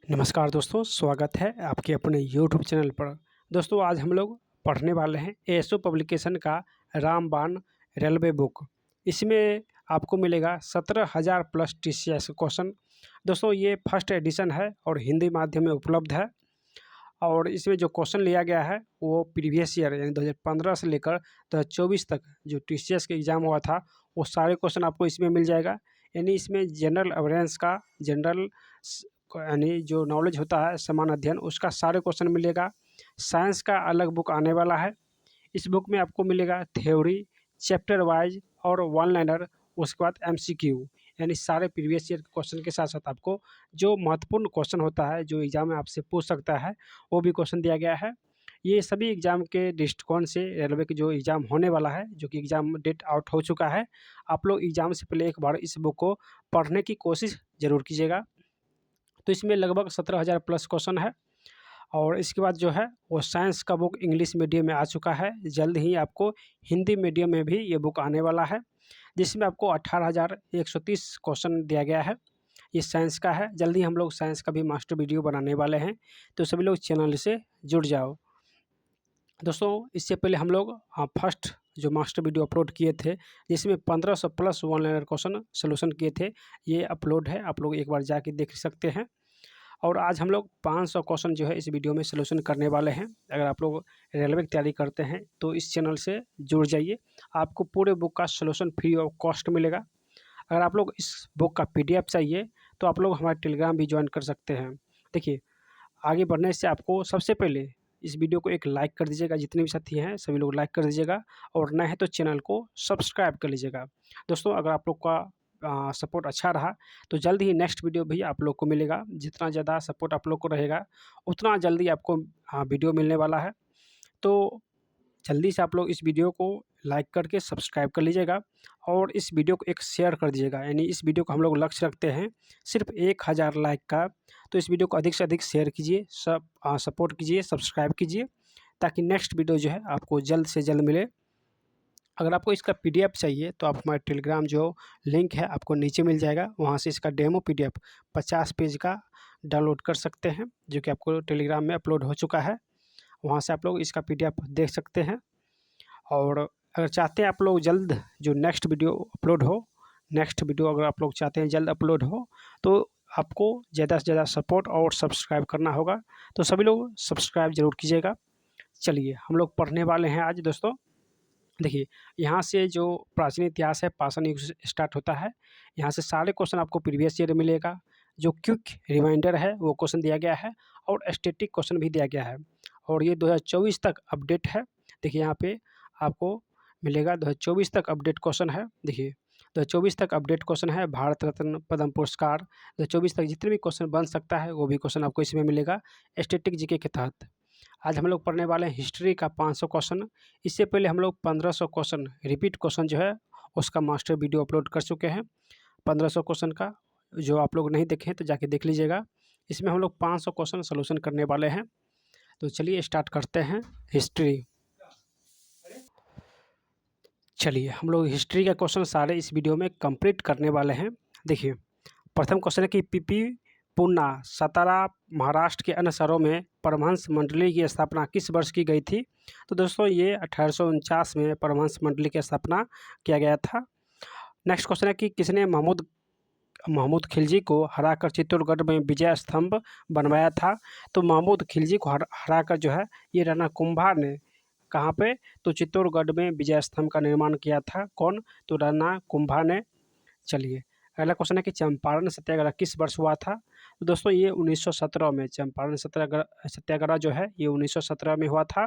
नमस्कार दोस्तों, स्वागत है आपके अपने यूट्यूब चैनल पर। दोस्तों आज हम लोग पढ़ने वाले हैं एएसओ पब्लिकेशन का रामबाण रेलवे बुक। इसमें आपको मिलेगा 17,000 प्लस टीसीएस क्वेश्चन। दोस्तों ये फर्स्ट एडिशन है और हिंदी माध्यम में उपलब्ध है। और इसमें जो क्वेश्चन लिया गया है वो प्रीवियस ईयर यानी 2015 से लेकर 2024 तक जो टीसीएस का एग्ज़ाम हुआ था वो सारे क्वेश्चन आपको इसमें मिल जाएगा। यानी इसमें जनरल अवेयरेंस का जनरल यानी जो नॉलेज होता है समान अध्ययन उसका सारे क्वेश्चन मिलेगा। साइंस का अलग बुक आने वाला है। इस बुक में आपको मिलेगा थ्योरी, चैप्टर वाइज और वन लाइनर, उसके बाद एमसीक्यू, यानी सारे प्रीवियस ईयर के क्वेश्चन के साथ साथ आपको जो महत्वपूर्ण क्वेश्चन होता है जो एग्जाम में आपसे पूछ सकता है वो भी क्वेश्चन दिया गया है। ये सभी एग्जाम के दृष्टिकोण से रेलवे के जो एग्ज़ाम होने वाला है, जो कि एग्ज़ाम डेट आउट हो चुका है, आप लोग एग्ज़ाम से पहले एक बार इस बुक को पढ़ने की कोशिश ज़रूर कीजिएगा। तो इसमें लगभग 17,000 प्लस क्वेश्चन है। और इसके बाद जो है वो साइंस का बुक इंग्लिश मीडियम में आ चुका है। जल्द ही आपको हिंदी मीडियम में भी ये बुक आने वाला है, जिसमें आपको 18,130 क्वेश्चन दिया गया है। ये साइंस का है। जल्दी हम लोग साइंस का भी मास्टर वीडियो बनाने वाले हैं, तो सभी लोग चैनल से जुड़ जाओ। दोस्तों इससे पहले हम लोग फर्स्ट जो मास्टर वीडियो अपलोड किए थे जिसमें 1500 plus one liner question solution किए थे, ये अपलोड है, आप लोग एक बार जाके देख सकते हैं। और आज हम लोग 500 क्वेश्चन जो है इस वीडियो में सोल्यूशन करने वाले हैं। अगर आप लोग रेलवे की तैयारी करते हैं तो इस चैनल से जुड़ जाइए, आपको पूरे बुक का सोल्यूशन फ्री ऑफ कॉस्ट मिलेगा। अगर आप लोग इस बुक का पीडीएफ चाहिए तो आप लोग हमारे टेलीग्राम भी ज्वाइन कर सकते हैं। देखिए, आगे बढ़ने से आपको सबसे पहले इस वीडियो को एक लाइक कर दीजिएगा, जितने भी साथी हैं सभी लोग लाइक कर दीजिएगा, और नए हैं तो चैनल को सब्सक्राइब कर लीजिएगा। दोस्तों अगर आप लोग का सपोर्ट अच्छा रहा तो जल्द ही नेक्स्ट वीडियो भी आप लोग को मिलेगा। जितना ज़्यादा सपोर्ट आप लोग को रहेगा उतना जल्दी आपको वीडियो मिलने वाला है। तो जल्दी से आप लोग इस वीडियो को लाइक करके सब्सक्राइब कर लीजिएगा और इस वीडियो को एक शेयर कर दीजिएगा। यानी इस वीडियो को हम लोग लक्ष्य रखते हैं सिर्फ 1000 लाइक का, तो इस वीडियो को अधिक से अधिक शेयर कीजिए, सपोर्ट कीजिए, सब्सक्राइब कीजिए, ताकि नेक्स्ट वीडियो जो है आपको जल्द से जल्द मिले। अगर आपको इसका पीडीएफ चाहिए तो आप हमारे टेलीग्राम जो लिंक है आपको नीचे मिल जाएगा, वहाँ से इसका डेमो पीडीएफ 50 पेज का डाउनलोड कर सकते हैं, जो कि आपको टेलीग्राम में अपलोड हो चुका है। वहाँ से आप लोग इसका पीडीएफ देख सकते हैं। और अगर चाहते हैं आप लोग जल्द जो नेक्स्ट वीडियो अपलोड हो, नेक्स्ट वीडियो अगर आप लोग चाहते हैं जल्द अपलोड हो, तो आपको ज़्यादा से ज़्यादा सपोर्ट और सब्सक्राइब करना होगा। तो सभी लोग सब्सक्राइब जरूर कीजिएगा। चलिए हम लोग पढ़ने वाले हैं आज। दोस्तों देखिए, यहाँ से जो प्राचीन इतिहास है पाषाण युग से स्टार्ट होता है। यहाँ से सारे क्वेश्चन आपको प्रीवियस ईयर मिलेगा। जो क्विक रिमाइंडर है वो क्वेश्चन दिया गया है और स्टैटिक क्वेश्चन भी दिया गया है, और ये 2024 तक अपडेट है। देखिए यहाँ पे आपको मिलेगा 2024 तक अपडेट क्वेश्चन है। देखिए 2024 तक अपडेट क्वेश्चन है। भारत रत्न, पद्म पुरस्कार, 2024 तक जितने भी क्वेश्चन बन सकता है वो भी क्वेश्चन आपको इसमें मिलेगा स्टैटिक जीके के तहत। आज हम लोग पढ़ने वाले हैं हिस्ट्री का 500 क्वेश्चन। इससे पहले हम लोग 1500 क्वेश्चन रिपीट क्वेश्चन जो है उसका मास्टर वीडियो अपलोड कर चुके हैं। 1500 क्वेश्चन का जो आप लोग नहीं देखें तो जाके देख लीजिएगा। इसमें हम लोग 500 क्वेश्चन सोल्यूशन करने वाले हैं। तो चलिए स्टार्ट करते हैं हिस्ट्री। चलिए हम लोग हिस्ट्री का क्वेश्चन सारे इस वीडियो में कंप्लीट करने वाले हैं। देखिए प्रथम क्वेश्चन है कि पीपी पूर्णा, सातारा, महाराष्ट्र के अन्य शहरों में परमहंस मंडली की स्थापना किस वर्ष की गई थी? तो दोस्तों ये 1849 में परमहंस मंडली की स्थापना किया गया था। नेक्स्ट क्वेश्चन है कि किसने महमूद खिलजी को हराकर चित्तौड़गढ़ में विजय स्तंभ बनवाया था? तो महमूद खिलजी को हराकर जो है ये राणा कुंभा ने कहाँ पे? तो चित्तौड़गढ़ में विजय स्तंभ का निर्माण किया था। कौन? तो राणा कुंभा ने। चलिए अगला क्वेश्चन है कि चंपारण सत्याग्रह किस वर्ष हुआ था? तो दोस्तों ये 1917 में चंपारण सत्याग्रह जो है ये 1917 में हुआ था।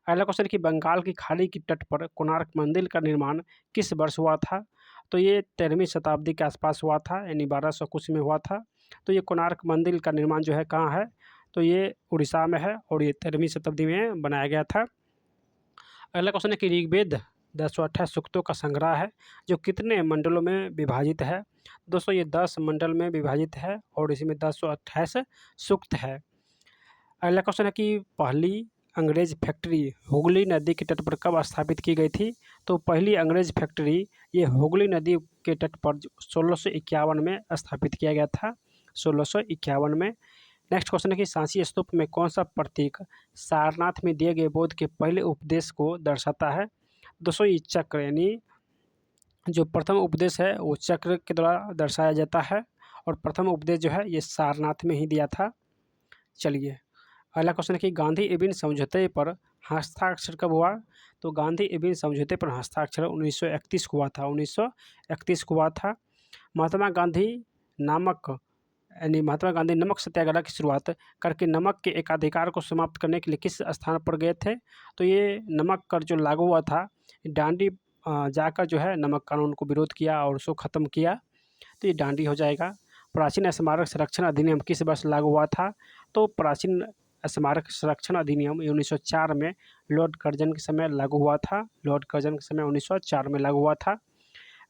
अगला क्वेश्चन है कि बंगाल की खाड़ी की तट पर कोणार्क मंदिर का निर्माण किस वर्ष हुआ था? तो ये 13वीं शताब्दी के आसपास हुआ था, यानी 1200 कुछ में हुआ था। तो ये कोणार्क मंदिर का निर्माण जो है कहाँ है? तो ये उड़ीसा में है और ये 13वीं शताब्दी में बनाया गया था। अगला क्वेश्चन है कि ऋग्वेद 1028 सूक्तों का संग्रह है जो कितने मंडलों में विभाजित है? दोस्तों ये 10 मंडल में विभाजित है और इसमें 1028 सूक्त है। अगला क्वेश्चन है कि पहली अंग्रेज फैक्ट्री हुगली नदी के तट पर कब स्थापित की गई थी? तो पहली अंग्रेज फैक्ट्री ये हुगली नदी के तट पर 1651 में स्थापित किया गया था। 1651 में। नेक्स्ट क्वेश्चन है कि सांची स्तूप में कौन सा प्रतीक सारनाथ में दिए गए बौद्ध के पहले उपदेश को दर्शाता है? दोस्तों ये चक्र यानी जो प्रथम उपदेश है वो चक्र के द्वारा दर्शाया जाता है और प्रथम उपदेश जो है ये सारनाथ में ही दिया था। चलिए अगला क्वेश्चन है कि गांधी एविन समझौते पर हस्ताक्षर कब हुआ? तो गांधी एविन समझौते पर हस्ताक्षर 1931 को हुआ था। 1931 को हुआ था। महात्मा गांधी महात्मा गांधी नमक सत्याग्रह की शुरुआत करके नमक के एकाधिकार को समाप्त करने के लिए किस स्थान पर गए थे? तो ये नमक कर जो लागू हुआ था, डांडी जाकर जो है नमक कानून को विरोध किया और उसको ख़त्म किया, तो ये डांडी हो जाएगा। प्राचीन स्मारक संरक्षण अधिनियम किस वर्ष लागू हुआ था? तो प्राचीन स्मारक संरक्षण अधिनियम 1904 में लॉर्ड कर्जन के समय लागू हुआ था। लॉर्ड कर्जन के समय 1904 में लागू हुआ था।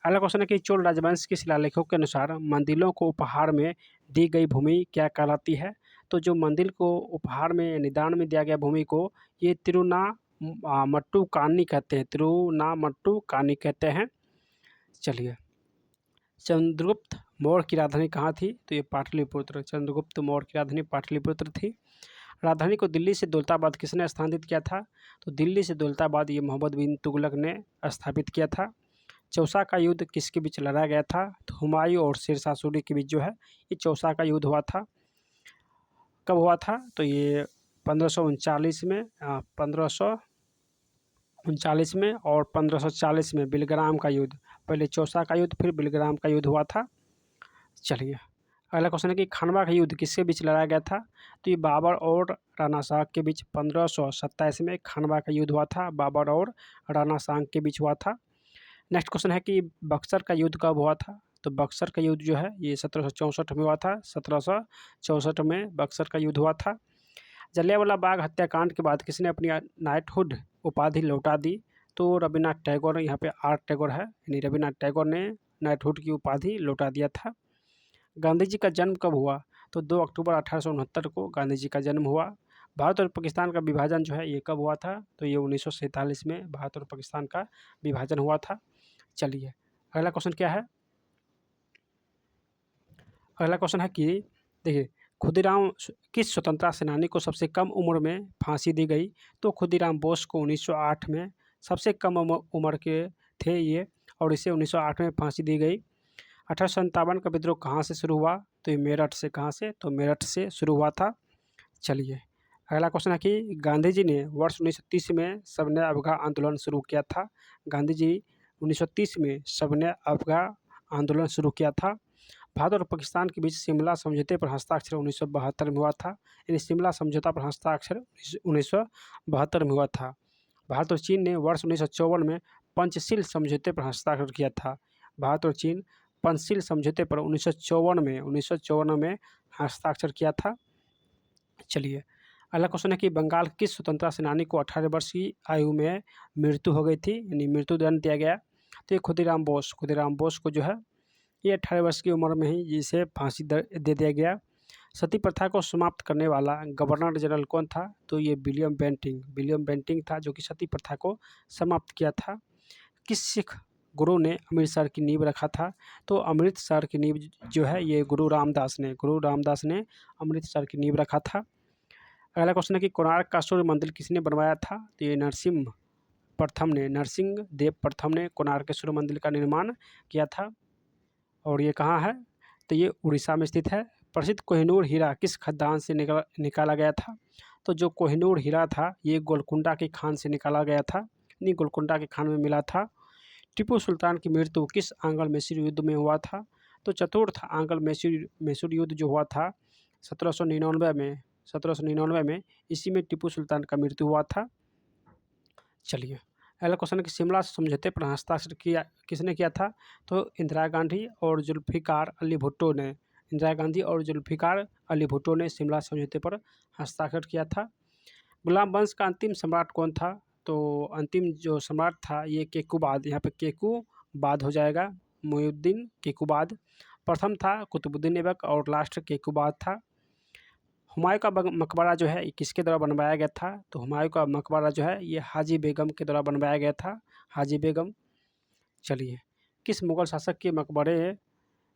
अगला क्वेश्चन है कि चोल राजवंश के शिलालेखों के अनुसार मंदिरों को उपहार में दी गई भूमि क्या कहलाती है? तो जो मंदिर को उपहार में निदान में दिया गया भूमि को ये तिरुनामट्टू कानी कहते हैं। तिरुनामट्टू कानी कहते हैं। चलिए चंद्रगुप्त मौर्य की राजधानी कहाँ थी? तो ये पाटलिपुत्र। चंद्रगुप्त मौर्य की राजधानी पाटलिपुत्र थी। राजधानी को दिल्ली से दौलताबाद किसने स्थानांतरित किया था? तो दिल्ली से दौलताबाद ये मोहम्मद बिन तुगलक ने स्थापित किया था। चौसा का युद्ध किसके बीच लड़ा गया था? तो हुमायूं और शेरशाह सूरी के बीच जो है ये चौसा का युद्ध हुआ था। कब हुआ था? तो ये 1539 में 1539 में और 1540 में बिलग्राम का युद्ध। पहले चौसा का युद्ध फिर बिलग्राम का युद्ध हुआ था। चलिए अगला क्वेश्चन है कि खानवा का युद्ध किसके बीच लड़ाया गया था? तो ये बाबर और राणा सांग के बीच 1527 में खानवा का युद्ध हुआ था। बाबर और राणा सांग के बीच हुआ था। नेक्स्ट क्वेश्चन है कि बक्सर का युद्ध कब हुआ था? तो बक्सर का युद्ध जो है ये 1764 में हुआ था। 1764 में बक्सर का युद्ध हुआ था। जलियांवाला बाग हत्याकांड के बाद किसने अपनी नाइटहुड उपाधि लौटा दी? तो रविन्द्रनाथ टैगोर, यहाँ पे आर टैगोर है, यानी रविन्द्रनाथ टैगोर ने नाइटहुड की उपाधि लौटा दिया था। गांधी जी का जन्म कब हुआ? तो 2 अक्टूबर 1869 को गांधी जी का जन्म हुआ। भारत और पाकिस्तान का विभाजन जो है ये कब हुआ था? तो ये 1947 में भारत और पाकिस्तान का विभाजन हुआ था। चलिए अगला क्वेश्चन क्या है? अगला क्वेश्चन है कि देखिए खुदीराम किस स्वतंत्रता सेनानी को सबसे कम उम्र में फांसी दी गई? तो खुदीराम बोस को 1908 में सबसे कम उम्र के थे ये, और इसे 1908 में फांसी दी गई। 1857 का विद्रोह कहाँ से शुरू हुआ? तो ये मेरठ से। कहाँ से? तो मेरठ से शुरू हुआ था। चलिए अगला क्वेश्चन है कि गांधी जी ने वर्ष 1930 में सविनय अवज्ञा आंदोलन शुरू किया था। गांधी जी 1930 में सविनय अवज्ञा आंदोलन शुरू किया था। भारत और पाकिस्तान के बीच शिमला समझौते पर हस्ताक्षर 1972 में हुआ था। यानी शिमला समझौता पर हस्ताक्षर 1972 में हुआ था। भारत और चीन ने वर्ष 1954 में पंचशील समझौते पर हस्ताक्षर किया था। भारत और चीन पंचशील समझौते पर 1954 में हस्ताक्षर किया था। चलिए अगला क्वेश्चन है कि बंगाल के किस स्वतंत्रता सेनानी को 18 वर्ष की आयु में मृत्यु हो गई थी, यानी मृत्युदंड दिया गया? तो ये खुदीराम बोस। खुदीराम बोस को जो है ये 18 वर्ष की उम्र में ही जिसे फांसी दे दिया गया। सती प्रथा को समाप्त करने वाला गवर्नर जनरल कौन था? तो ये विलियम बेंटिंग। विलियम बेंटिंग था जो कि सती प्रथा को समाप्त किया था। किस सिख गुरु ने अमृतसर की नींव रखा था? तो अमृतसर की नींव जो है ये गुरु रामदास ने अमृतसर की नींव रखा था। अगला क्वेश्चन है कि कोणार्क का सूर्य मंदिर किसने बनवाया था? तो ये नरसिंह देव प्रथम ने कोणार्क के सूर्य मंदिर का निर्माण किया था। और ये कहाँ है? तो ये उड़ीसा में स्थित है। प्रसिद्ध कोहिनूर हीरा किस खदान से निकाला गया था? तो जो कोहिनूर हीरा था ये गोलकुंडा की खान से निकाला गया था, नहीं गोलकुंडा की खान में मिला था। टीपू सुल्तान की मृत्यु किस आंग्ल मैसूर युद्ध में हुआ था? तो चतुर्थ आंग्ल मैसूर युद्ध जो हुआ था 1799 में इसी में टीपू सुल्तान का मृत्यु हुआ था। चलिए अगला क्वेश्चन है कि शिमला समझौते पर हस्ताक्षर किसने किया था? तो इंदिरा गांधी और जुल्फिकार अली भुट्टो ने। इंदिरा गांधी और जुल्फिकार अली भुट्टो ने शिमला समझौते पर हस्ताक्षर किया था। गुलाम वंश का अंतिम सम्राट कौन था? तो अंतिम जो सम्राट था ये केकूबाद, यहाँ पे केकूबाद हो जाएगा, मुइनुद्दीन केकूबाद। प्रथम था कुतुबुद्दीन ऐबक और लास्ट केकूबाद था। हुमायूं का मकबरा जो है ये किसके द्वारा बनवाया गया था? तो हुमायूं का मकबरा जो है ये हाजी बेगम के द्वारा बनवाया गया था, हाजी बेगम। चलिए किस मुगल शासक के मकबरे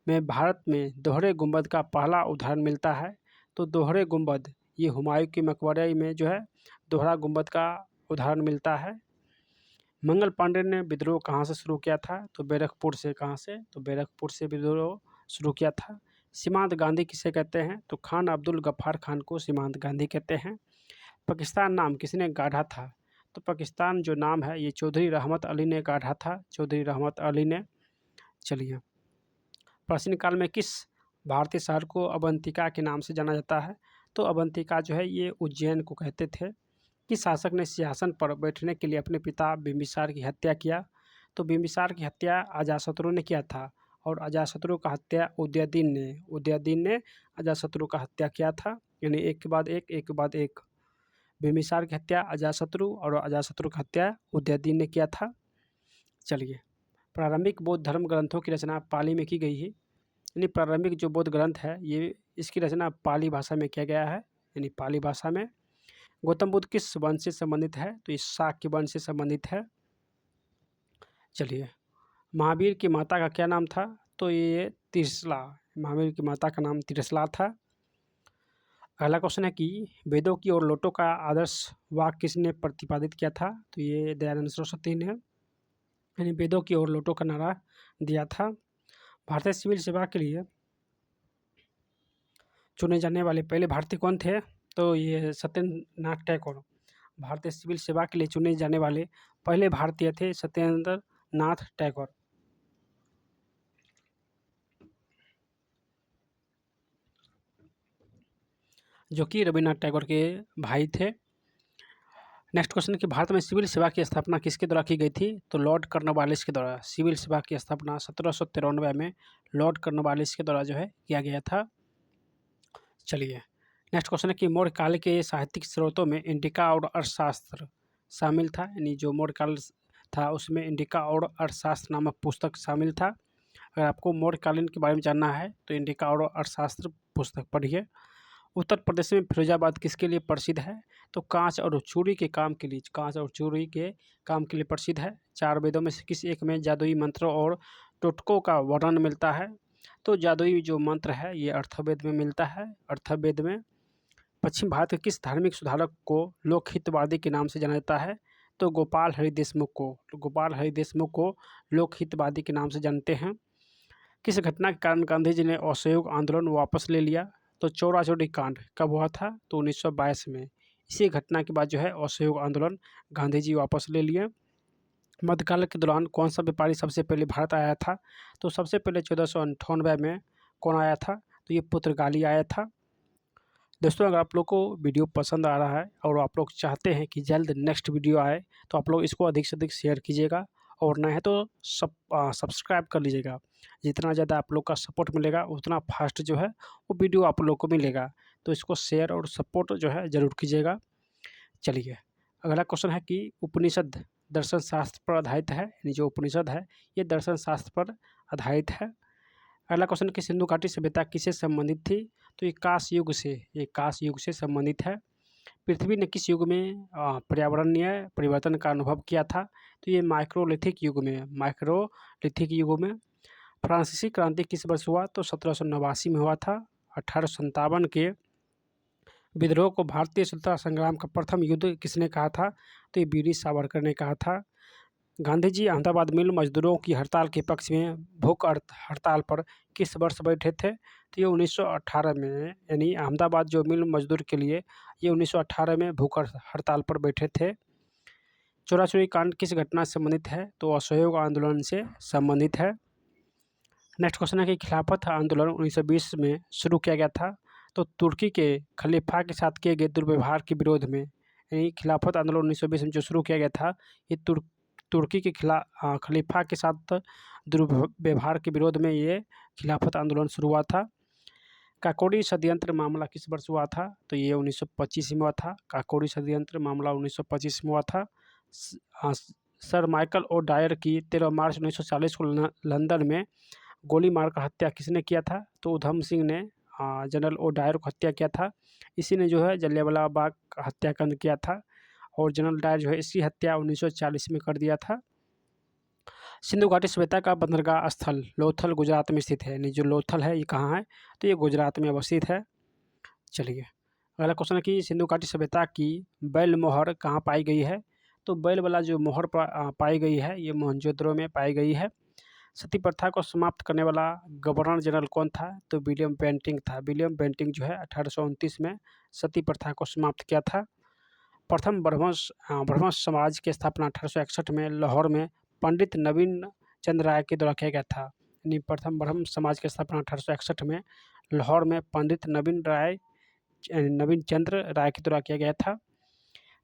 में भारत में दोहरे गुंबद का पहला उदाहरण मिलता है? तो दोहरे गुंबद, ये हुमायूं के मकबरे में जो है दोहरा गुंबद का उदाहरण मिलता है। मंगल पांडे ने विद्रोह कहाँ से शुरू किया था? तो बैरकपुर से। कहाँ से? तो बैरकपुर से विद्रोह शुरू किया था। सीमांत गांधी किसे कहते हैं? तो खान अब्दुल गफ्फार खान को सीमांत गांधी कहते हैं। पाकिस्तान नाम किसने गाढ़ा था? तो पाकिस्तान जो नाम है ये चौधरी रहमत अली ने गाढ़ा था, चौधरी रहमत अली ने। चलिए, प्राचीन काल में किस भारतीय शहर को अवंतिका के नाम से जाना जाता है? तो अवंतिका जो है ये उज्जैन को कहते थे। किस शासक ने सिंहासन पर बैठने के लिए अपने पिता बिंबिसार की हत्या किया? तो बिंबिसार की हत्या अजातशत्रु ने किया था, और अजातशत्रु का हत्या उदयदीन ने अजातशत्रु का हत्या किया था, यानी एक के बाद एक, एक के बाद एक। बिंबिसार की हत्या अजातशत्रु और अजातशत्रु की हत्या उदयदीन ने किया था। चलिए, प्रारंभिक बौद्ध धर्म ग्रंथों की रचना पाली में की गई है, यानी प्रारंभिक जो बौद्ध ग्रंथ है ये इसकी रचना पाली भाषा में किया गया है, यानी पाली भाषा में। गौतम बुद्ध किस वंश से संबंधित है? तो इस शाक्य वंश से संबंधित है। चलिए, महावीर की माता का क्या नाम था? तो ये त्रिशला, महावीर की माता का नाम त्रिशला था। अगला क्वेश्चन है कि वेदों की और लोटों का आदर्श वाक्य किसने प्रतिपादित किया था? तो ये दयानंद सरस्वती ने, यानी वेदों की और लोटों का नारा दिया था। भारतीय सिविल सेवा के लिए चुने जाने वाले पहले भारतीय कौन थे? तो ये सत्येंद्र नाथ टैगोर। भारतीय सिविल सेवा के लिए चुने जाने वाले पहले भारतीय थे सत्येंद्र नाथ टैगोर, जो कि रविन्द्रनाथ टैगोर के भाई थे। नेक्स्ट क्वेश्चन कि भारत में सिविल सेवा की स्थापना किसके द्वारा की गई थी? तो लॉर्ड कॉर्नवालिस के द्वारा। सिविल सेवा की स्थापना 1793 में लॉर्ड कॉर्नवालिस के द्वारा जो है किया गया था। चलिए, नेक्स्ट क्वेश्चन है कि मौर्य काल के साहित्यिक स्रोतों में इंडिका और अर्थशास्त्र शामिल था, यानी जो मौर्य काल था उसमें इंडिका और अर्थशास्त्र नामक पुस्तक शामिल था। अगर आपको मौर्यकालीन के बारे में जानना है तो इंडिका और अर्थशास्त्र पुस्तक पढ़िए। उत्तर प्रदेश में फिरोजाबाद किसके लिए प्रसिद्ध है? तो कांच और चूड़ी के काम के लिए, कांच और चूड़ी के काम के लिए प्रसिद्ध है। चार वेदों में से किस एक में जादुई मंत्रों और टोटकों का वर्णन मिलता है? तो जादुई जो मंत्र है ये अर्थवेद में मिलता है। अर्थवेद में पश्चिम भारत के किस धार्मिक सुधारक को लोकहितवादी के नाम से जाना जाता है? तो गोपाल हरि देशमुख को। गोपाल हरि देशमुख को लोकहितवादी के नाम से जानते हैं। किस घटना के कारण गांधी जी ने असहयोग आंदोलन वापस ले लिया? तो चौरा-चौरी कांड कब हुआ था? तो 1922 में। इसी घटना के बाद जो है असहयोग आंदोलन गांधी जी वापस ले लिए। मध्यकाल के दौरान कौन सा व्यापारी सबसे पहले भारत आया था? तो सबसे पहले 1498 में कौन आया था? तो ये पुर्तगाली आया था। दोस्तों, अगर आप लोग को वीडियो पसंद आ रहा है और आप लोग चाहते हैं कि जल्द नेक्स्ट वीडियो आए तो आप लोग इसको अधिक से अधिक शेयर कीजिएगा, और नए हैं तो सब्सक्राइब कर लीजिएगा। जितना ज़्यादा आप लोग का सपोर्ट मिलेगा उतना फास्ट जो है वो वीडियो आप लोग को मिलेगा, तो इसको शेयर और सपोर्ट जो है ज़रूर कीजिएगा। चलिए, अगला क्वेश्चन है कि उपनिषद दर्शन शास्त्र पर आधारित है, यानी जो उपनिषद है ये दर्शन शास्त्र पर आधारित है। अगला क्वेश्चन कि सिंधु घाटी सभ्यता किससे संबंधित थी? तो ये काश युग से संबंधित है। पृथ्वी ने किस युग में पर्यावरणीय परिवर्तन का अनुभव किया था? तो ये माइक्रोलिथिक युग में। फ्रांसीसी क्रांति किस वर्ष हुआ? तो 1789 में हुआ था। 1857 के विद्रोह को भारतीय स्वतंत्रता संग्राम का प्रथम युद्ध किसने कहा था? तो ये वीर सावरकर ने कहा था। गांधी जी अहमदाबाद मिल मजदूरों की हड़ताल के पक्ष में भूख हड़ताल पर किस वर्ष बैठे थे? तो ये 1918 में, यानी अहमदाबाद जो मिल मजदूर के लिए ये 1918 में भूख हड़ताल पर बैठे थे। चौरा-चौरी कांड किस घटना से संबंधित है? तो असहयोग आंदोलन से संबंधित है। नेक्स्ट क्वेश्चन है कि खिलाफत आंदोलन 1920 में शुरू किया गया था, तो तुर्की के खलीफा के साथ किए गए दुर्व्यवहार के विरोध में, यानी खिलाफत आंदोलन 1920 में जो शुरू किया गया था ये तुर्की के खलीफा के साथ दुर्व्यवहार के विरोध में ये खिलाफत आंदोलन शुरू हुआ था। काकोरी षड्यंत्र मामला किस वर्ष हुआ था? तो ये 1925 में हुआ था। काकोरी षड्यंत्र मामला 1925 में हुआ था। सर माइकल ओ डायर की 13 मार्च 1940 को लंदन में गोली मारकर हत्या किसने किया था? तो उधम सिंह ने जनरल ओ डायर को हत्या किया था। इसी ने जो है जलियांवाला बाग हत्याकांड किया था, और जनरल डायर जो है इसकी हत्या 1940 में कर दिया था। सिंधु घाटी सभ्यता का बंदरगाह स्थल लोथल गुजरात में स्थित है, यानी जो लोथल है ये कहाँ है? तो ये गुजरात में अवस्थित है। चलिए, अगला क्वेश्चन है कि सिंधु घाटी सभ्यता की बैल मोहर कहाँ पाई गई है? तो बैल वाला जो मोहर पाई गई है ये मोहनजोदड़ो में पाई गई है। सती प्रथा को समाप्त करने वाला गवर्नर जनरल कौन था? तो विलियम बेंटिंक था। विलियम बेंटिंक जो है 1829 में सती प्रथा को समाप्त किया था। प्रथम ब्रह्मश समाज की स्थापना 1861 में लाहौर में पंडित नवीन चंद्र राय के द्वारा किया गया था। यानी प्रथम ब्रह्म समाज की स्थापना 1861 में लाहौर में पंडित नवीन चंद्र राय के द्वारा किया गया था।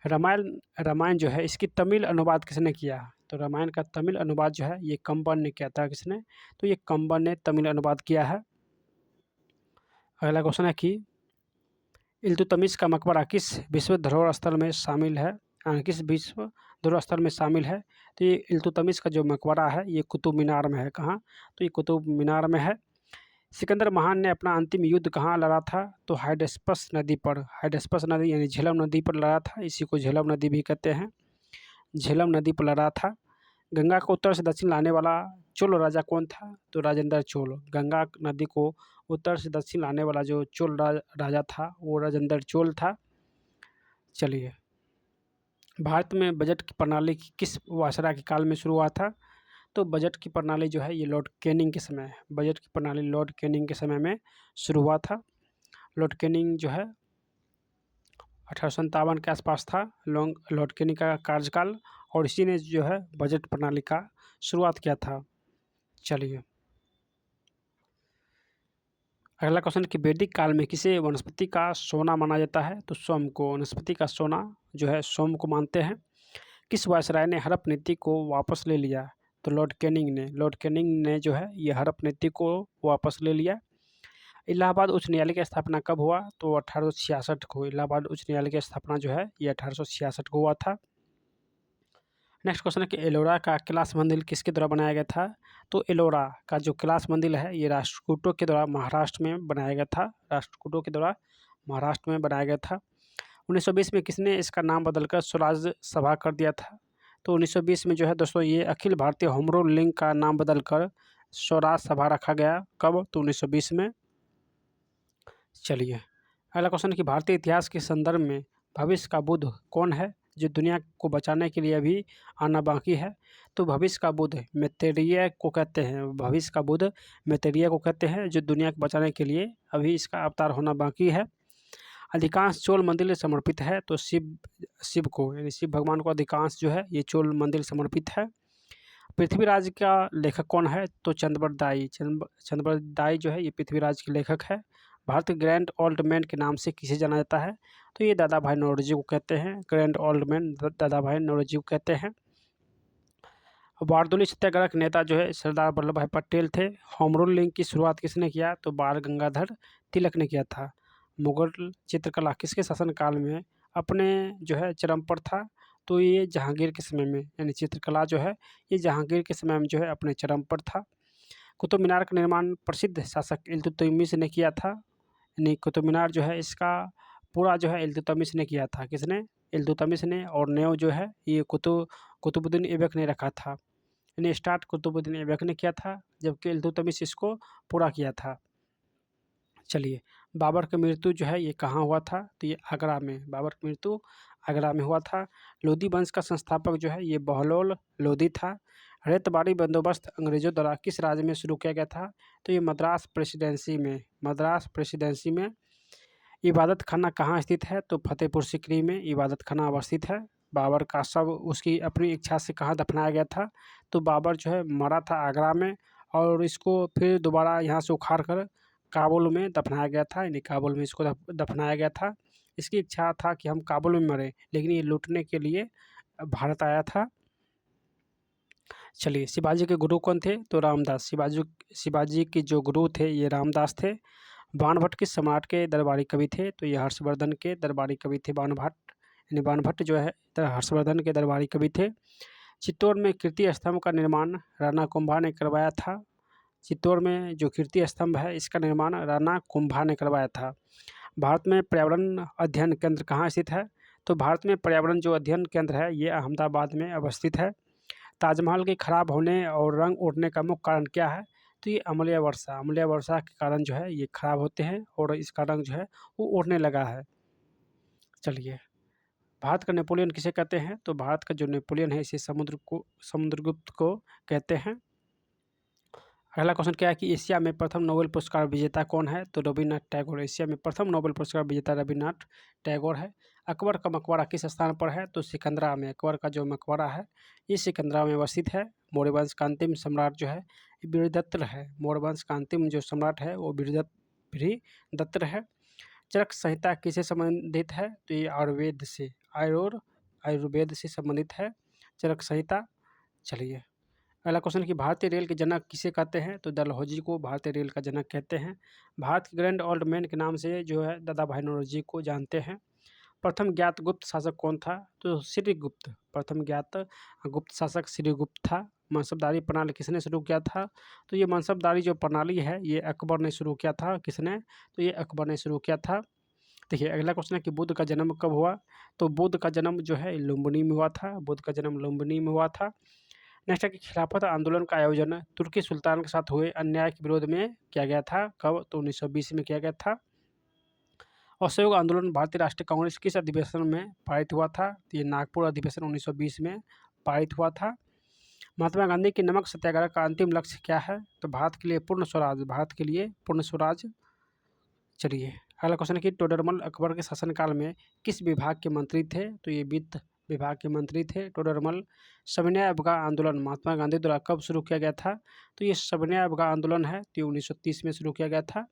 रामायण जो है इसकी तमिल अनुवाद किसने किया? तो रामायण का तमिल अनुवाद जो है ये कंबन ने किया था। किसने? तो ये कंबन ने तमिल अनुवाद किया है। अगला क्वेश्चन है कि इल्तुतमिश का मकबरा किस विश्व धरोहर स्थल में शामिल है? किस विश्व धरोहर स्थल में शामिल है? तो ये इल्तुतमिश का जो मकबरा है ये कुतुब मीनार में है। कहाँ? तो ये कुतुब मीनार में है। सिकंदर महान ने अपना अंतिम युद्ध कहाँ लड़ा था? तो हाइडेस्पस नदी पर। हाइडेस्पस नदी यानी झेलम नदी पर लड़ा था। इसी को झेलम नदी भी कहते हैं। झेलम नदी पर लड़ा था। गंगा को उत्तर से दक्षिण लाने वाला चोल राजा कौन था? तो राजेंद्र चोल। गंगा नदी को उत्तर से दक्षिण लाने वाला जो चोल राजा था वो राजेंद्र चोल था। चलिए, भारत में बजट की प्रणाली किस वायसराय के काल में शुरू हुआ था? तो बजट की प्रणाली जो है ये लॉर्ड कैनिंग के समय, बजट की प्रणाली लॉर्ड कैनिंग के समय में शुरू हुआ था। लॉर्ड कैनिंग जो है 1857 के आसपास था लॉर्ड कैनिंग का कार्यकाल, और इसी ने जो है बजट प्रणाली का शुरुआत किया था। चलिए, अगला क्वेश्चन कि वैदिक काल में किसे वनस्पति का सोना माना जाता है? तो सोम को। वनस्पति का सोना जो है सोम को मानते हैं। किस वायसराय ने हड़प नीति को वापस ले लिया? तो लॉर्ड कैनिंग ने। लॉर्ड कैनिंग ने जो है ये हड़प नीति को वापस ले लिया। इलाहाबाद उच्च न्यायालय की स्थापना कब हुआ? तो 1866 को। इलाहाबाद उच्च न्यायालय की स्थापना जो है ये 1866 को हुआ था। नेक्स्ट क्वेश्चन है कि एलोरा का कैलाश मंदिर किसके द्वारा बनाया गया था? तो एलोरा का जो कैलाश मंदिर है ये राष्ट्रकूटों के द्वारा महाराष्ट्र में बनाया गया था। राष्ट्रकूटों के द्वारा महाराष्ट्र में बनाया गया था। 1920 में किसने इसका नाम बदलकर स्वराज सभा कर दिया था? तो 1920 में जो है दोस्तों ये Akhil Bharatiya home rule league का नाम बदलकर स्वराज सभा रखा गया। कब? तो 1920 में। चलिए, अगला क्वेश्चन कि भारतीय इतिहास के संदर्भ में भविष्य का बुद्ध कौन है जो दुनिया को बचाने के लिए अभी आना बाकी है? तो भविष्य का बुद्ध मैत्रेय को कहते हैं। भविष्य का बुद्ध मैत्रेय को कहते हैं जो दुनिया को बचाने के लिए अभी इसका अवतार होना बाकी है। अधिकांश चोल मंदिर समर्पित है। तो शिव को, यानी शिव भगवान को अधिकांश जो है ये चोल मंदिर समर्पित है। पृथ्वीराज का लेखक कौन है? तो चंद्रवरदाई दाई जो है ये पृथ्वीराज के लेखक है। भारत के ग्रैंड ओल्ड मैन के नाम से किसे जाना जाता है? तो ये दादा भाई नौरोजी को कहते हैं। ग्रैंड ओल्ड मैन दादा भाई नौरोजी को कहते हैं। बारदोली सत्याग्रह के नेता जो है सरदार वल्लभ भाई पटेल थे। होम रूल लीग की शुरुआत किसने किया? तो बाल गंगाधर तिलक ने किया था। मुगल चित्रकला किसके शासनकाल में अपने जो है चरम पर था? तो ये जहांगीर के समय में, यानी चित्रकला जो है ये जहांगीर के समय में जो है अपने चरम पर था। कुतुब मीनार का निर्माण प्रसिद्ध शासक इल्तुतमिश ने किया था। यानी कुतुब मीनार जो है इसका पूरा जो है इल्तुतमिश ने किया था। किसने? इल्तुतमिश ने। और नेव जो है ये कुतुबुद्दीन ऐबक ने रखा था। यानी स्टार्ट कुतुबुद्दीन ऐबक ने किया था जबकि इल्तुतमिश इसको पूरा किया था। चलिए, बाबर की मृत्यु जो है ये कहाँ हुआ था? तो ये आगरा में। बाबर की मृत्यु आगरा में हुआ था। लोधी वंश का संस्थापक जो है ये बहलोल लोधी था। रेतबाड़ी बंदोबस्त अंग्रेजों द्वारा किस राज्य में शुरू किया गया था? तो ये मद्रास प्रेसिडेंसी में। मद्रास प्रेसिडेंसी में। इबादत खाना कहाँ स्थित है? तो फतेहपुर सीकरी में इबादत खाना अवस्थित है। बाबर का शव उसकी अपनी इच्छा से कहाँ दफनाया गया था? तो बाबर जो है मरा था आगरा में, और इसको फिर दोबारा यहाँ से उखाड़ कर काबुल में दफनाया गया था। यानी काबुल में इसको दफनाया गया था। इसकी इच्छा था कि हम काबुल में मरें, लेकिन ये लूटने के लिए भारत आया था। चलिए, शिवाजी के गुरु कौन थे? तो रामदास। शिवाजी के जो गुरु थे ये रामदास थे। बाणभट्ट किस सम्राट के दरबारी कवि थे? तो ये हर्षवर्धन के दरबारी कवि थे बाणभट्ट। यानी बाणभट्ट जो है हर्षवर्धन के दरबारी कवि थे। चित्तौड़ में कीर्ति स्तंभ का निर्माण राणा कुंभा ने करवाया था। चित्तौड़ में जो कीर्ति स्तंभ है इसका निर्माण राणा कुंभा ने करवाया था। भारत में पर्यावरण अध्ययन केंद्र कहाँ स्थित है? तो भारत में पर्यावरण जो अध्ययन केंद्र है ये अहमदाबाद में अवस्थित है। ताजमहल के खराब होने और रंग उड़ने का मुख्य कारण क्या है? तो ये अम्लीय वर्षा के कारण जो है ये खराब होते हैं और इसका रंग जो है वो उड़ने लगा है। चलिए, भारत का नेपोलियन किसे कहते हैं? तो भारत का जो नेपोलियन है इसे समुद्रगुप्त को कहते हैं। अगला क्वेश्चन क्या है कि एशिया में प्रथम नोबेल पुरस्कार विजेता कौन है? तो रविन्द्रनाथ टैगोर। एशिया में प्रथम नोबेल पुरस्कार विजेता रविन्द्रनाथ टैगोर है। अकबर का मकबरा किस स्थान पर है? तो सिकंदरा में। अकबर का जो मकबरा है ये सिकंदरा में अवस्थित है। मौर्य वंश का अंतिम सम्राट जो है वीरदत्त है। मौर्य वंश का अंतिम जो सम्राट है वो वीरदत्त है। चरक संहिता किससे संबंधित है? तो ये आयुर्वेद से संबंधित है चरक संहिता। चलिए, अगला क्वेश्चन कि भारतीय रेल के जनक किसे कहते हैं? तो डलहौजी को भारतीय रेल का जनक कहते हैं। भारत के ग्रैंड ओल्ड मैन के नाम से जो है दादा भाई नौरोजी को जानते हैं। प्रथम ज्ञात गुप्त शासक कौन था? तो श्रीगुप्त। प्रथम ज्ञात गुप्त शासक श्रीगुप्त था। मनसबदारी प्रणाली किसने शुरू किया था? तो ये मनसबदारी जो प्रणाली है ये अकबर ने शुरू किया था। किसने? तो ये अकबर ने शुरू किया था। देखिए, अगला क्वेश्चन है कि बुद्ध का जन्म कब हुआ? तो बुद्ध का जन्म जो है लुम्बिनी में हुआ था। बुद्ध का जन्म लुम्बिनी में हुआ था। नेक्स्ट है कि खिलाफत आंदोलन का आयोजन तुर्की सुल्तान के साथ हुए अन्याय के विरोध में किया गया था। कब? तो 1920 में किया गया था। असहयोग आंदोलन भारतीय राष्ट्रीय कांग्रेस किस अधिवेशन में पारित हुआ था? तो ये नागपुर अधिवेशन 1920 में पारित हुआ था। महात्मा गांधी के नमक सत्याग्रह का अंतिम लक्ष्य क्या है? तो भारत के लिए पूर्ण स्वराज। भारत के लिए पूर्ण स्वराज। चलिए, अगला क्वेश्चन है कि टोडरमल अकबर के शासनकाल में किस विभाग के मंत्री थे? तो ये वित्त विभाग के मंत्री थे टोडरमल। सविनय अवज्ञा आंदोलन महात्मा गांधी द्वारा कब शुरू किया गया था? तो ये सविनय अवज्ञा आंदोलन है तो 1930 में शुरू किया गया था।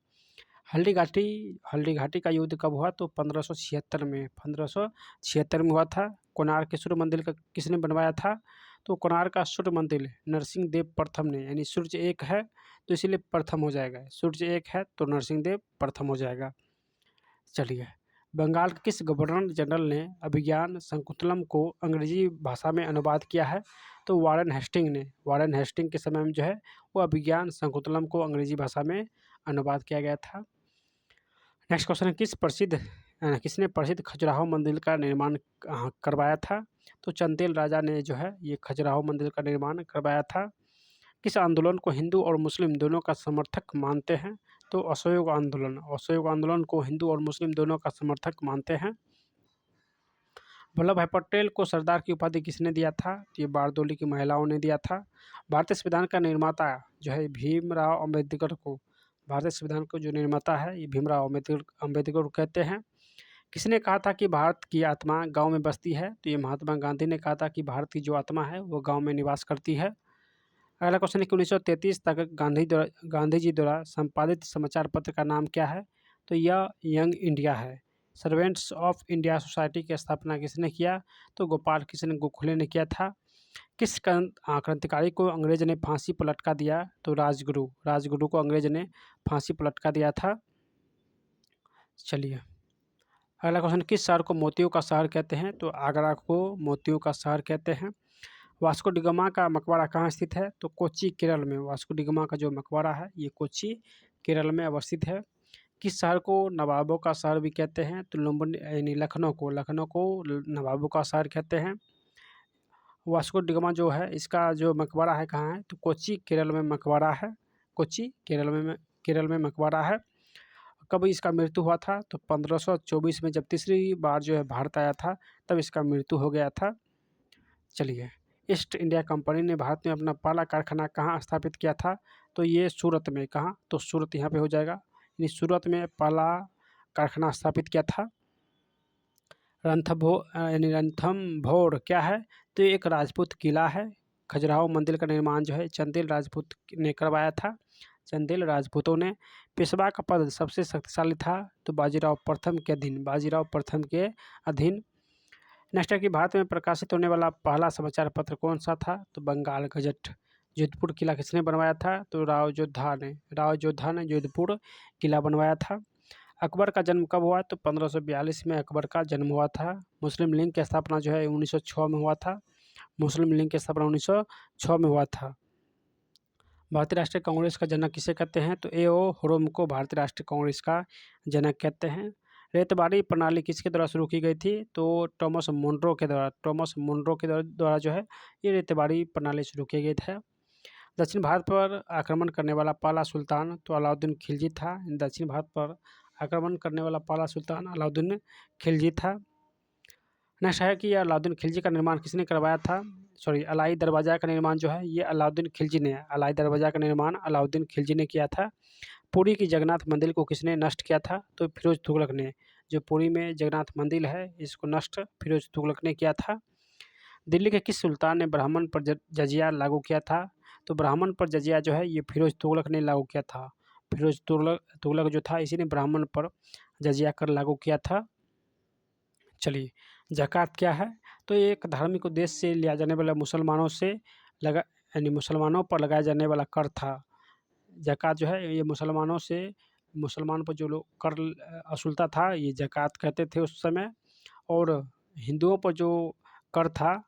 हल्दी घाटी का युद्ध कब हुआ? तो 1576 में। 1576 में हुआ था। कोणार्क के सूर्य मंदिर का किसने बनवाया था? तो कोणार्क का सूर्य मंदिर नरसिंह देव प्रथम ने। यानी सूर्य एक है तो इसीलिए प्रथम हो जाएगा। सूर्य एक है तो नरसिंह देव प्रथम हो जाएगा। चलिए, बंगाल के किस गवर्नर जनरल ने अभिज्ञान शकुंतलम को अंग्रेजी भाषा में अनुवाद किया है? तो वारेन हेस्टिंग ने। वारेन हेस्टिंग के समय में जो है वो अभिज्ञान शकुंतलम को अंग्रेजी भाषा में अनुवाद किया गया था। नेक्स्ट क्वेश्चन है किसने प्रसिद्ध खजुराहो मंदिर का निर्माण करवाया था? तो चंदेल राजा ने जो है ये खजुराहो मंदिर का निर्माण करवाया था। किस आंदोलन को हिंदू और मुस्लिम दोनों का समर्थक मानते हैं? तो असहयोग आंदोलन। असहयोग आंदोलन को हिंदू और मुस्लिम दोनों का समर्थक मानते हैं। वल्लभ भाई पटेल को सरदार की उपाधि किसने दिया था? तो ये बारदोली की महिलाओं ने दिया था। भारतीय संविधान का निर्माता जो है भीमराव अम्बेडकर को। भारतीय संविधान को जो निर्माता है ये भीमराव अम्बेडकर को कहते हैं। किसने कहा था कि भारत की आत्मा गांव में बसती है? तो ये महात्मा गांधी ने कहा था कि भारत की जो आत्मा है वो गांव में निवास करती है। अगला क्वेश्चन है कि 1933 तक गांधी जी द्वारा संपादित समाचार पत्र का नाम क्या है? तो यह यंग इंडिया है। सर्वेंट्स ऑफ इंडिया सोसाइटी की स्थापना किसने किया? तो गोपाल कृष्ण गोखले ने किया था। किस क्रांतिकारी को अंग्रेज ने फांसी पर लटका दिया? तो राजगुरु को अंग्रेज ने फांसी पर लटका दिया था। चलिए, अगला क्वेश्चन किस शहर को मोतियों का शहर कहते हैं? तो आगरा को मोतियों का शहर कहते हैं। वास्को डी गामा का मकबरा कहाँ स्थित है? तो कोच्चि केरल में। वास्को डी गामा का जो मकबरा है ये कोच्चि केरल में अवस्थित है। किस शहर को नवाबों का शहर भी कहते हैं? तो लुम्बिनी यानी लखनऊ को नवाबों का शहर कहते हैं। वास्को डी गामा जो है इसका जो मकबरा है कहाँ है? तो कोच्चि केरल में मकबरा है। कोच्चि केरल में मकबरा है। कब इसका मृत्यु हुआ था? तो 1524 में जब तीसरी बार जो है भारत आया था तब इसका मृत्यु हो गया था। चलिए, ईस्ट इंडिया कंपनी ने भारत में अपना पहला कारखाना कहाँ स्थापित किया था? तो ये सूरत में। कहाँ? तो सूरत यहाँ पे हो जाएगा। यानी सूरत में पहला कारखाना स्थापित किया था। रणथंभौर क्या है? तो ये एक राजपूत किला है। खजुराहो मंदिर का निर्माण जो है चंदेल राजपूत ने करवाया था। चंदेल राजपूतों ने। पेशवा का पद सबसे शक्तिशाली था तो बाजीराव प्रथम के अधीन। नेक्स्ट है कि भारत में प्रकाशित होने वाला पहला समाचार पत्र कौन सा था? तो बंगाल गजट। जोधपुर किला किसने बनवाया था? तो राव जोधा ने जोधपुर किला बनवाया था। अकबर का जन्म कब हुआ? तो 1542 में अकबर का जन्म हुआ था। मुस्लिम लीग की स्थापना जो है 1906 में हुआ था। मुस्लिम लीग की स्थापना 1906 में हुआ था। भारतीय राष्ट्रीय कांग्रेस का जनक किसे कहते हैं? तो A.O. हुरुम को भारतीय राष्ट्रीय कांग्रेस का जनक कहते हैं। रेतबाड़ी प्रणाली किसके द्वारा शुरू की गई थी? तो टॉमस मुनरो के द्वारा जो है ये रेतबाड़ी प्रणाली शुरू की गई था। दक्षिण भारत पर आक्रमण करने वाला पहला सुल्तान तो अलाउद्दीन खिलजी था। दक्षिण भारत पर आक्रमण करने वाला पहला सुल्तान अलाउद्दीन खिलजी था। नेक्स्ट है कि अलाउद्दीन खिलजी का निर्माण किसने करवाया था? अलाई दरवाज़ा का निर्माण जो है ये अलाउद्दीन खिलजी ने, अलाई दरवाज़ा का निर्माण अलाउद्दीन खिलजी ने किया था। पुरी की जगन्नाथ मंदिर को किसने नष्ट किया था? तो फिरोज तुगलक ने। जो पुरी में जगन्नाथ मंदिर है इसको नष्ट फिरोज तुगलक ने किया था। दिल्ली के किस सुल्तान ने ब्राह्मण पर जजिया लागू किया था? तो ब्राह्मण पर जजिया जो है ये फिरोज तुगलक ने लागू किया था। फिरोज तुगलक जो था इसी ने ब्राह्मण पर जजिया कर लागू किया था। चलिए, ज़कात क्या है? तो ये एक धार्मिक उद्देश्य से लिया जाने वाला मुसलमानों से लगा यानी मुसलमानों पर लगाया जाने वाला कर था। ज़कात जो है ये मुसलमान पर जो लोग कर वसूलता था ये ज़कात कहते थे उस समय। और हिंदुओं पर जो कर था,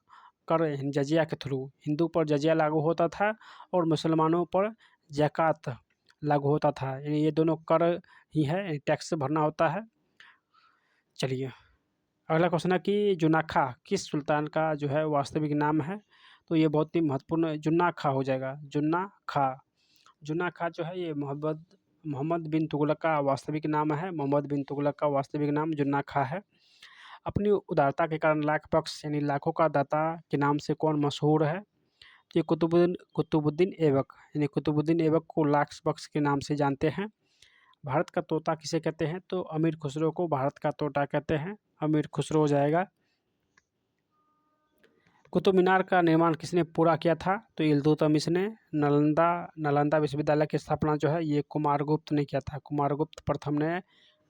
कर जजिया के थ्रू हिंदू पर जजिया लागू होता था और मुसलमानों पर ज़कात लागू होता था। यानी ये दोनों कर ही है, टैक्स भरना होता है। चलिए, अगला क्वेश्चन है कि जुनाखा किस सुल्तान का जो है वास्तविक नाम है? तो ये बहुत ही महत्वपूर्ण जुन्ना खा हो जाएगा। जुन्ना खा जो है ये मोहम्मद बिन तुगलक का वास्तविक नाम है। मोहम्मद बिन तुगलक का वास्तविक नाम जुन्ना खा है। अपनी उदारता के कारण लाख बख्श यानी लाखों का दाता के नाम से कौन मशहूर है? तो ये कुतुबुद्दीन ऐबक यानी कुतुबुद्दीन ऐबक को लाख बख्श के नाम से जानते हैं। भारत का तोता किसे कहते हैं? तो अमीर खुसरो को भारत का तोता कहते हैं। अमीर खुसरो हो जाएगा। कुतुब मीनार का निर्माण किसने पूरा किया था? तो इल्तुतमिश ने। नालंदा विश्वविद्यालय की स्थापना जो है ये कुमारगुप्त ने किया था। कुमारगुप्त प्रथम ने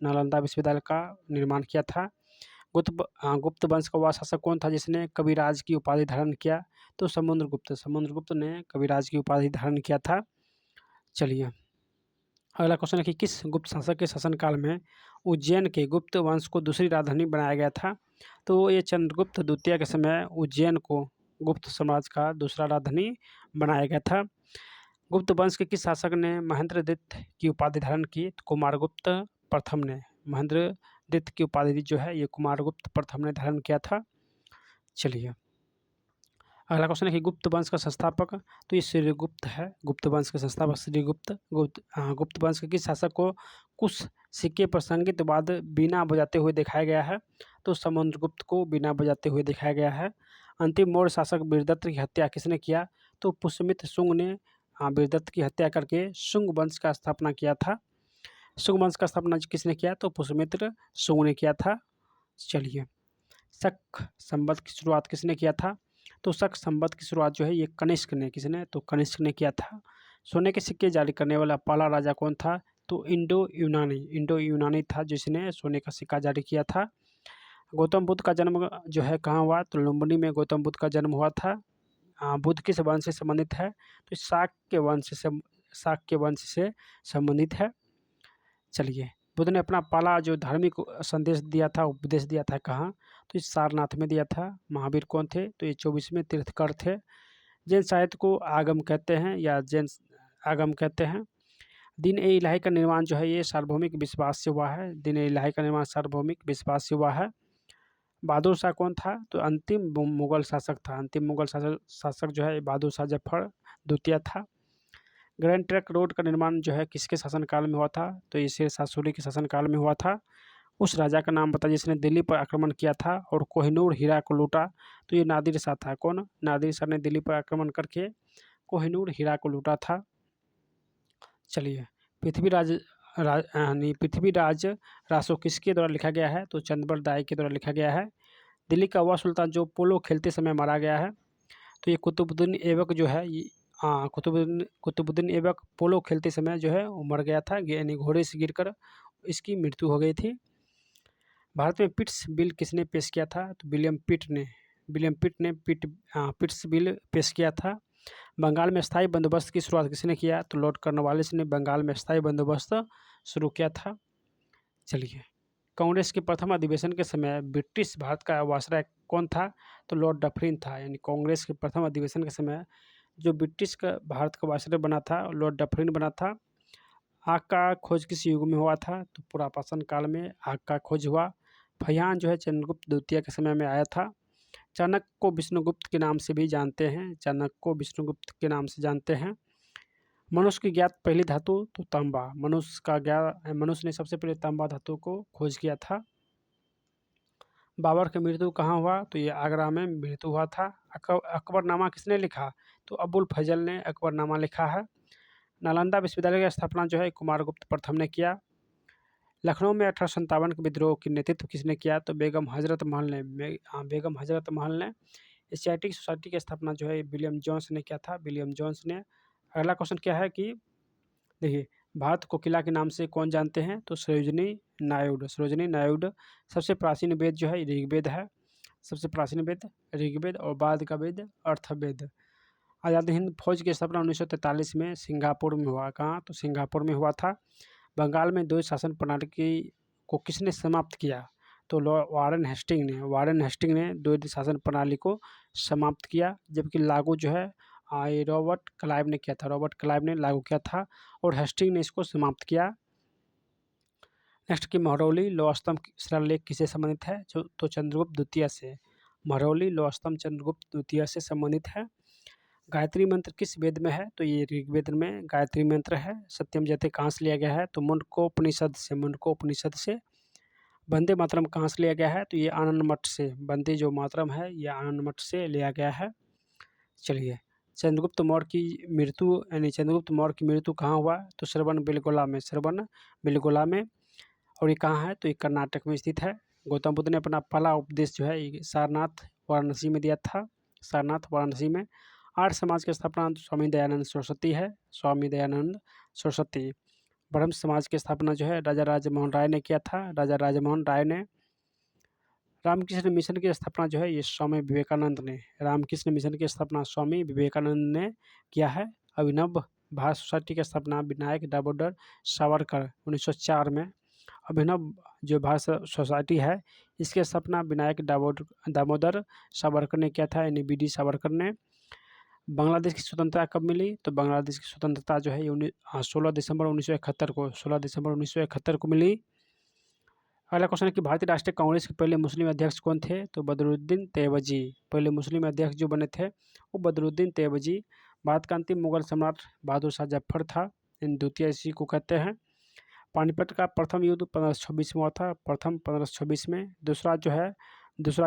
नालंदा विश्वविद्यालय का निर्माण किया था। गुप्त वंश का वह शासक कौन था जिसने कविराज की उपाधि धारण किया? तो समुद्रगुप्त ने कविराज की उपाधि धारण किया था। चलिए, अगला क्वेश्चन है कि किस गुप्त शासक के शासनकाल में उज्जैन के गुप्त वंश को दूसरी राजधानी बनाया गया था? तो ये चंद्रगुप्त द्वितीय के समय उज्जैन को गुप्त साम्राज्य का दूसरा राजधानी बनाया गया था। गुप्त वंश के किस शासक ने महेंद्रगुप्त की उपाधि धारण की? तो कुमारगुप्त प्रथम ने। महेंद्रगुप्त की उपाधि जो है ये कुमारगुप्त प्रथम ने धारण किया था। चलिए, अगला क्वेश्चन है कि गुप्त वंश का संस्थापक तो ये श्रीगुप्त है। गुप्त वंश के संस्थापक श्रीगुप्त। गुप्त वंश के किस शासक को कुछ सिक्के पर संगीत बाद बीना बजाते हुए दिखाया गया है? तो समुद्रगुप्त को बीना बजाते हुए दिखाया गया है। अंतिम मौर्य शासक वीरदत्त की हत्या किसने किया? तो पुष्यमित्र शुंग ने वीरदत्त की हत्या करके शुंग वंश का स्थापना किया था। शुंग वंश का स्थापना किसने किया? तो पुष्यमित्र शुंग ने किया था। चलिए, शक संवत की शुरुआत किसने किया था? तो शक संवत की शुरुआत जो है ये कनिष्क ने। किसने? तो कनिष्क ने किया था। सोने के सिक्के जारी करने वाला पहला राजा कौन था? तो इंडो यूनानी था जिसने सोने का सिक्का जारी किया था। गौतम बुद्ध का जन्म जो है कहाँ हुआ? तो लुम्बिनी में गौतम बुद्ध का जन्म हुआ था। बुद्ध किस वंश से संबंधित है? तो शाक्य वंश से संबंधित है। चलिए, बुद्ध ने अपना पहला जो धार्मिक संदेश दिया था, उपदेश दिया था कहाँ? तो इस सारनाथ में दिया था। महावीर कौन थे? तो ये 24वें तीर्थंकर थे। जैन साहित्य को आगम कहते हैं या जैन आगम कहते हैं। दीन ए इलाही का निर्माण जो है ये सार्वभौमिक विश्वास से हुआ है। दीन ए इलाही का निर्माण सार्वभौमिक विश्वास से हुआ है। बहादुर शाह कौन था? तो अंतिम मुगल शासक था। अंतिम मुगल शासक जो है बहादुर शाह जफर द्वितीय था। ग्रैंड ट्रंक रोड का निर्माण जो है किसके शासनकाल में हुआ था? तो ये शेरशाह सूरी के शासनकाल में हुआ था। उस राजा का नाम बता जिसने दिल्ली पर आक्रमण किया था और कोहिनूर हीरा को लूटा? तो ये नादिर शाह था। कौन? नादिर शाह ने दिल्ली पर आक्रमण करके कोहिनूर हीरा को लूटा था। चलिए, पृथ्वीराज रासो किसके द्वारा लिखा गया है? तो चंद्रबल दाई के द्वारा लिखा गया है। दिल्ली का वह सुल्तान जो पोलो खेलते समय मारा गया है? तो ये कुतुबुद्दीन ऐबक जो है कुतुबुद्दीन ऐबक पोलो खेलते समय जो है वो मर गया था, यानी घोड़े से गिरकर इसकी मृत्यु हो गई थी। भारत में पिट्स बिल किसने पेश किया था? तो विलियम पिट ने पिट्स बिल पेश किया था। बंगाल में स्थायी बंदोबस्त की शुरुआत किसने किया? तो लॉर्ड कॉर्नवालिस ने बंगाल में स्थायी बंदोबस्त शुरू किया था। चलिए, कांग्रेस के प्रथम अधिवेशन के समय ब्रिटिश भारत का वायसराय कौन था? तो लॉर्ड डफरिन था। यानी कांग्रेस के प्रथम अधिवेशन के समय जो ब्रिटिश का भारत का वायसराय बना था लॉर्ड डफरिन बना था। आग का खोज किस युग में हुआ था? तो पुरापाषाण काल में आग का खोज हुआ। फहियान जो है चंद्रगुप्त द्वितीय के समय में आया था। चाणक्य को विष्णुगुप्त के नाम से भी जानते हैं। चाणक्य को विष्णुगुप्त के नाम से जानते हैं। मनुष्य की ज्ञात पहली धातु तो तांबा। मनुष्य ने सबसे पहले तांबा धातु को खोज किया था। बाबर की मृत्यु कहाँ हुआ? तो ये आगरा में मृत्यु हुआ था। अकबरनामा किसने लिखा? तो अबुल फजल ने अकबरनामा लिखा है। नालंदा विश्वविद्यालय की स्थापना जो है कुमारगुप्त प्रथम ने किया। लखनऊ में 1857 के विद्रोह की नेतृत्व किसने किया? तो बेगम हजरत महल ने। बेगम हजरत महल ने। एशियाटिक सोसाइटी की स्थापना जो है विलियम जोन्स ने किया था। विलियम जोन्स ने। अगला क्वेश्चन क्या है कि देखिए, भारत को किला के नाम से कौन जानते हैं? तो सरोजनी नायुडू। सरोजनी नायुडू। सबसे प्राचीन वेद जो है ऋग्वेद है। सबसे प्राचीन वेद ऋग्वेद और बाद का वेद अर्थवेद। आज़ाद हिंद फौज की स्थापना 1943 में सिंगापुर में हुआ। कहाँ? तो सिंगापुर में हुआ था। बंगाल में द्वैध शासन प्रणाली को किसने समाप्त किया? तो वारेन हेस्टिंग ने। वारेन हेस्टिंग ने द्वैध शासन प्रणाली को समाप्त किया, जबकि लागू जो है रॉबर्ट क्लाइव ने किया था। रॉबर्ट क्लाइव ने लागू किया था और हेस्टिंग ने इसको समाप्त किया। नेक्स्ट कि महरौली लौह स्तंभ शिलालेख किससे संबंधित है? तो चंद्रगुप्त द्वितीय से। महरौली लौह स्तंभ चंद्रगुप्त द्वितीय से संबंधित है। गायत्री मंत्र किस वेद में है? तो ये ऋग्वेद में गायत्री मंत्र है। सत्यम जयते कहाँ से लिया गया है? तो मुंडकोपनिषद से। मुंडकोपनिषद से। वंदे मातरम कहाँ से लिया गया है? तो ये आनंद मठ से। वंदे जो मातरम है ये आनंद मठ से लिया गया है। चलिए, चंद्रगुप्त मौर्य की मृत्यु यानी चंद्रगुप्त मौर्य की मृत्यु कहाँ हुआ? तो श्रवण बेलगोला में। श्रवण बेलगोला में। और ये कहाँ है? तो ये कर्नाटक में स्थित है। गौतम बुद्ध ने अपना पहला उपदेश जो है ये सारनाथ वाराणसी में दिया था। सारनाथ वाराणसी में। आर्य समाज की स्थापना स्वामी दयानंद सरस्वती है। स्वामी दयानंद सरस्वती। ब्रह्म समाज की स्थापना जो है राजा राजमोहन राय ने किया था। राजा राजमोहन राय ने। रामकृष्ण मिशन की स्थापना जो है ये स्वामी विवेकानंद ने। रामकृष्ण मिशन की स्थापना स्वामी विवेकानंद ने किया है। अभिनव भारत सोसाइटी की स्थापना विनायक दामोदर सावरकर 1904 में। अभिनव जो भारत सोसाइटी है इसकी स्थापना विनायक दामोदर सावरकर ने किया था, यानी BD सावरकर ने। बांग्लादेश की स्वतंत्रता कब मिली? तो बांग्लादेश की स्वतंत्रता जो है ये 16 दिसंबर 1971 को। 16 दिसंबर 1971 को मिली। अगला क्वेश्चन है कि भारतीय राष्ट्रीय कांग्रेस के पहले मुस्लिम अध्यक्ष कौन थे? तो बदरुद्दीन तैयबजी। पहले मुस्लिम अध्यक्ष जो बने थे वो बदरुद्दीन तैयबजी। भारत का अंतिम मुगल सम्राट बहादुर शाह जफर था। इन द्वितीय इसी को कहते हैं। पानीपत का प्रथम युद्ध 1526 में हुआ था। प्रथम 1526 में। दूसरा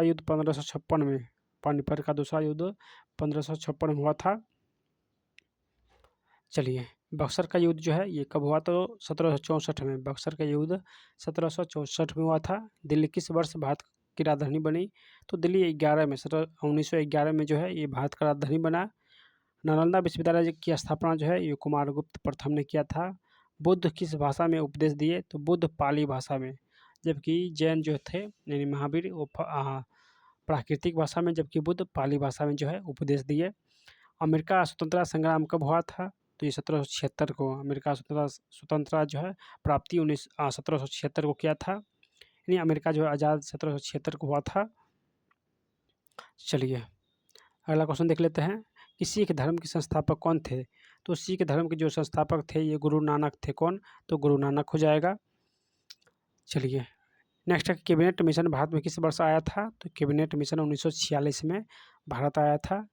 युद्ध 1556 में। पानीपत का दूसरा युद्ध 1556 में हुआ था। चलिए, बक्सर का युद्ध जो है ये कब हुआ? तो 1764 में। बक्सर का युद्ध 1764 में हुआ था। दिल्ली किस वर्ष भारत की राजधानी बनी? तो दिल्ली 1911 में जो है ये भारत का राजधानी बना। नालंदा विश्वविद्यालय की स्थापना जो है ये कुमारगुप्त प्रथम ने किया था। बुद्ध किस भाषा में उपदेश दिए? तो बुद्ध पाली भाषा में। जबकि जैन जो थे यानी महावीर वो प्राकृतिक भाषा में, जबकि बुद्ध पाली भाषा में जो है उपदेश दिए। अमेरिका स्वतंत्रता संग्राम कब हुआ था? तो ये 1776 को। अमेरिका स्वतंत्रता जो है प्राप्ति 1776 को किया था, यानी अमेरिका जो है आज़ाद 1776 को हुआ था। चलिए, अगला क्वेश्चन देख लेते हैं कि सिख धर्म के संस्थापक कौन थे? तो सिख धर्म के जो संस्थापक थे ये गुरु नानक थे। कौन? तो गुरु नानक हो जाएगा। चलिए, नेक्स्ट है कैबिनेट मिशन भारत में किस वर्ष आया था? तो कैबिनेट मिशन 1946 में भारत आया था।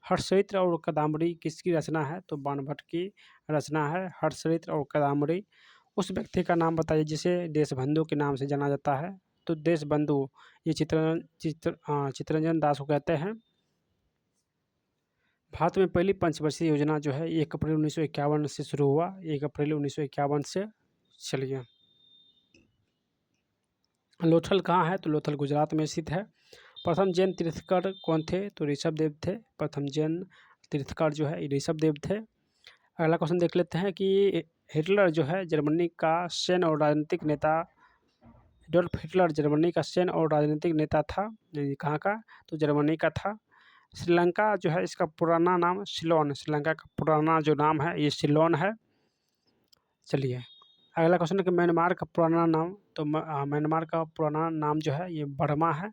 हर्षचरित्र और कादम्बरी किसकी रचना है? तो बाणभट्ट की रचना है हर्षचरित्र और कादम्बरी। उस व्यक्ति का नाम बताइए जिसे देशबंधु के नाम से जाना जाता है। तो देशबंधु ये चित्तरंजन दास को कहते हैं। भारत में पहली पंचवर्षीय योजना जो है 1 अप्रैल 1951 से शुरू हुआ। 1 अप्रैल 1951 से। चलिए, लोथल कहाँ है? तो लोथल गुजरात में स्थित है। प्रथम जैन तीर्थकर कौन थे? तो ऋषभदेव थे। प्रथम जैन तीर्थकर जो है ऋषभदेव थे। अगला क्वेश्चन देख लेते हैं कि हिटलर जो है जर्मनी का सैन्य और राजनीतिक नेता। एडोल्फ हिटलर जर्मनी का सैन्य और राजनीतिक नेता था। कहाँ का? तो जर्मनी का था। श्रीलंका जो है इसका पुराना नाम सिलोन। श्रीलंका का पुराना जो नाम है ये सिलोन है। चलिए, अगला क्वेश्चन है कि म्यांमार का पुराना नाम। तो म्यांमार का पुराना नाम जो है ये बर्मा है।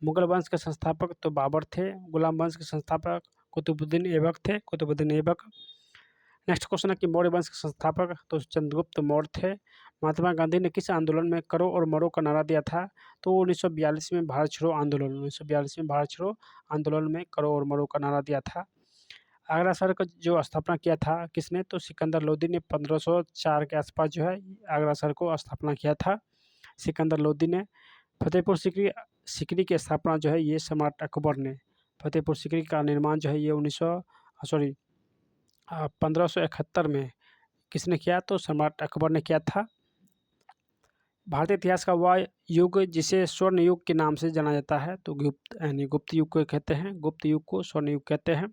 मुगल वंश के संस्थापक तो बाबर थे। गुलाम वंश के संस्थापक कुतुबुद्दीन ऐबक थे। कुतुबुद्दीन ऐबक। नेक्स्ट क्वेश्चन है कि मौर्य वंश के संस्थापक तो चंद्रगुप्त मौर्य थे। महात्मा गांधी ने किस आंदोलन में करो और मरो का नारा दिया था? तो 1942 में भारत छोड़ो आंदोलन। 1942 में भारत छोड़ो आंदोलन में करो और मरो का नारा दिया था। आगरा शहर का जो स्थापना किया था किसने, तो सिकंदर लोदी ने 1504 के आसपास जो है आगरा शहर को स्थापना किया था सिकंदर लोदी ने। फतेहपुर सीकरी सीकरी की स्थापना जो है ये सम्राट अकबर ने, फतेहपुर सीकरी का निर्माण जो है ये 1571 में किसने किया, तो सम्राट अकबर ने किया था। भारतीय इतिहास का वह युग जिसे स्वर्ण युग के नाम से जाना जाता है, तो गुप्त युग को कहते हैं, गुप्त युग को स्वर्ण युग कहते हैं।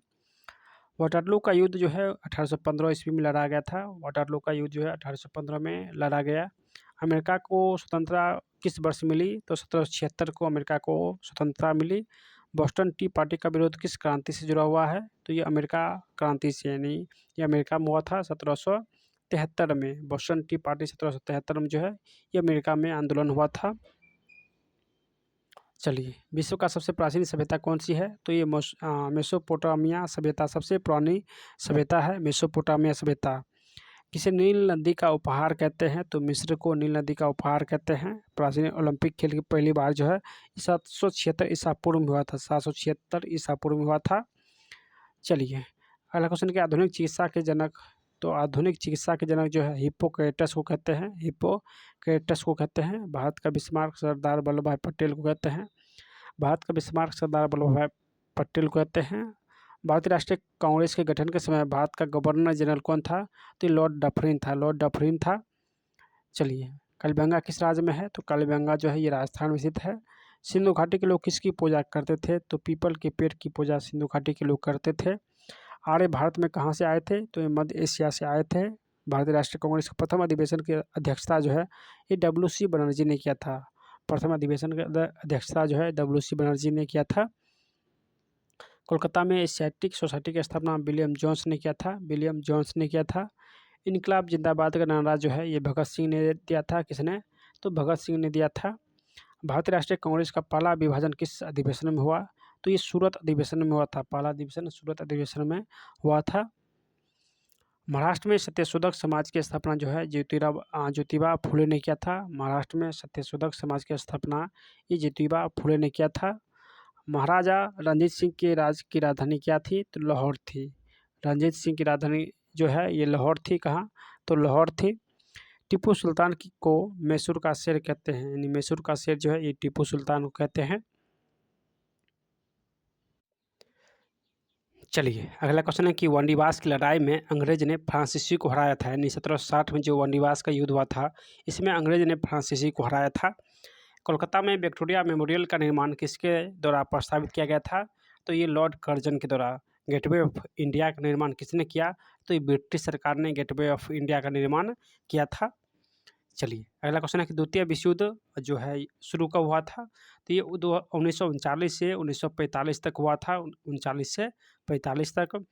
वाटरलू का युद्ध जो है 1815 ईस्वी में लड़ा गया था। वाटरलू का युद्ध जो है 1815 में लड़ा गया। अमेरिका को स्वतंत्रता किस वर्ष मिली, तो 1776 को अमेरिका को स्वतंत्रता मिली। बोस्टन टी पार्टी का विरोध किस क्रांति से जुड़ा हुआ है, तो ये अमेरिका क्रांति से, यानी ये अमेरिका में हुआ था 1773 में। बोस्टन टी पार्टी 1773 में जो है ये अमेरिका में आंदोलन हुआ था। चलिए, विश्व का सबसे प्राचीन सभ्यता कौन सी है, तो ये मेसोपोटामिया सभ्यता सबसे पुरानी सभ्यता है, मेसोपोटामिया सभ्यता। किसे नील नदी का उपहार कहते हैं, तो मिस्र को नील नदी का उपहार कहते हैं। प्राचीन ओलंपिक खेल की पहली बार जो है 776 ईसा पूर्व में हुआ था, 776 ईसा पूर्व में हुआ था। चलिए, अगला क्वेश्चन क्या, आधुनिक चिकित्सा के जनक, तो आधुनिक चिकित्सा के जनक जो है हिप्पोक्रेटस को कहते हैं, हिप्पोक्रेटस को कहते हैं। भारत का बिस्मार्क सरदार वल्लभ भाई पटेल को कहते हैं, भारत का बिस्मार्क सरदार वल्लभ भाई पटेल को कहते हैं। भारतीय राष्ट्रीय कांग्रेस के गठन के समय भारत का गवर्नर जनरल कौन था, तो लॉर्ड डफरिन था, लॉर्ड डफरिन था। चलिए, कालीबंगा किस राज्य में है, तो कालीबंगा जो है ये राजस्थान में स्थित है। सिंधु घाटी के लोग किसकी पूजा करते थे, तो पीपल के पेड़ की पूजा सिंधु घाटी के लोग करते थे। आर्य भारत में कहाँ से आए थे, तो ये मध्य एशिया से आए थे। भारतीय राष्ट्रीय कांग्रेस का प्रथम अधिवेशन की अध्यक्षता जो है ये डब्ल्यू.सी. बनर्जी ने किया था। प्रथम अधिवेशन की अध्यक्षता जो है डब्ल्यू.सी. बनर्जी ने किया था। कोलकाता में एशियाटिक सोसाइटी की स्थापना विलियम जोन्स ने किया था, विलियम जोन्स ने किया था। इनकलाब जिंदाबाद का नारा जो है ये भगत सिंह ने दिया था, किसने, तो भगत सिंह ने दिया था। भारतीय राष्ट्रीय कांग्रेस का पहला विभाजन किस अधिवेशन में हुआ, तो ये सूरत अधिवेशन में हुआ था, पहला अधिवेशन सूरत अधिवेशन में हुआ था। महाराष्ट्र में सत्यशोधक समाज की स्थापना जो है ज्योतिबा फुले ने किया था। महाराष्ट्र में सत्यशोधक समाज की स्थापना ये ज्योतिबा फुले ने किया था। महाराजा रणजीत सिंह के राज की राजधानी क्या थी, तो लाहौर थी। रणजीत सिंह की राजधानी जो है ये लाहौर थी, कहाँ, तो लाहौर थी। टीपू सुल्तान को मैसूर का शेर कहते हैं, यानी मैसूर का शेर जो है ये टीपू सुल्तान को कहते हैं। चलिए, अगला क्वेश्चन है कि वांडीवास की लड़ाई में अंग्रेज ने फ्रांसीसी को हराया था, यानी 1760 में जो वांडीवास का युद्ध हुआ था इसमें अंग्रेज ने फ्रांसीसी को हराया था। कोलकाता में विक्टोरिया मेमोरियल का निर्माण किसके द्वारा प्रस्तावित किया गया था, तो ये लॉर्ड कर्जन के द्वारा। गेटवे ऑफ इंडिया का निर्माण किसने किया, तो ये ब्रिटिश सरकार ने गेटवे ऑफ इंडिया का निर्माण किया था। चलिए, अगला क्वेश्चन है कि द्वितीय विश्व युद्ध जो है शुरू कब हुआ था, तो ये 1939 से 1945 तक हुआ था, 39 से 45 तक।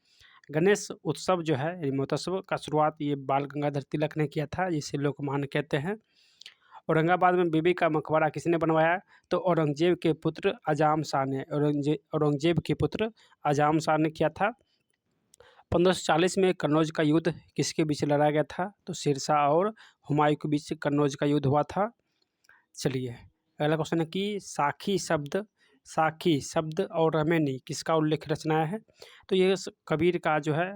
गणेश उत्सव जो है महोत्सव का शुरुआत ये बाल गंगाधर तिलक ने किया था, जिसे लोकमान्य कहते हैं। औरंगाबाद में बीबी का मकबरा किसने बनवाया, तो औरंगजेब के पुत्र आजम शाह ने, औरंगजेब के पुत्र आजम शाह ने किया था। 1540 में कन्नौज का युद्ध किसके बीच लड़ा गया था, तो शेरशाह और हुमायूं के बीच कन्नौज का युद्ध हुआ था। चलिए, अगला क्वेश्चन है कि साखी शब्द और रमैनी किसका उल्लेख रचनाएं है, तो ये कबीर का जो है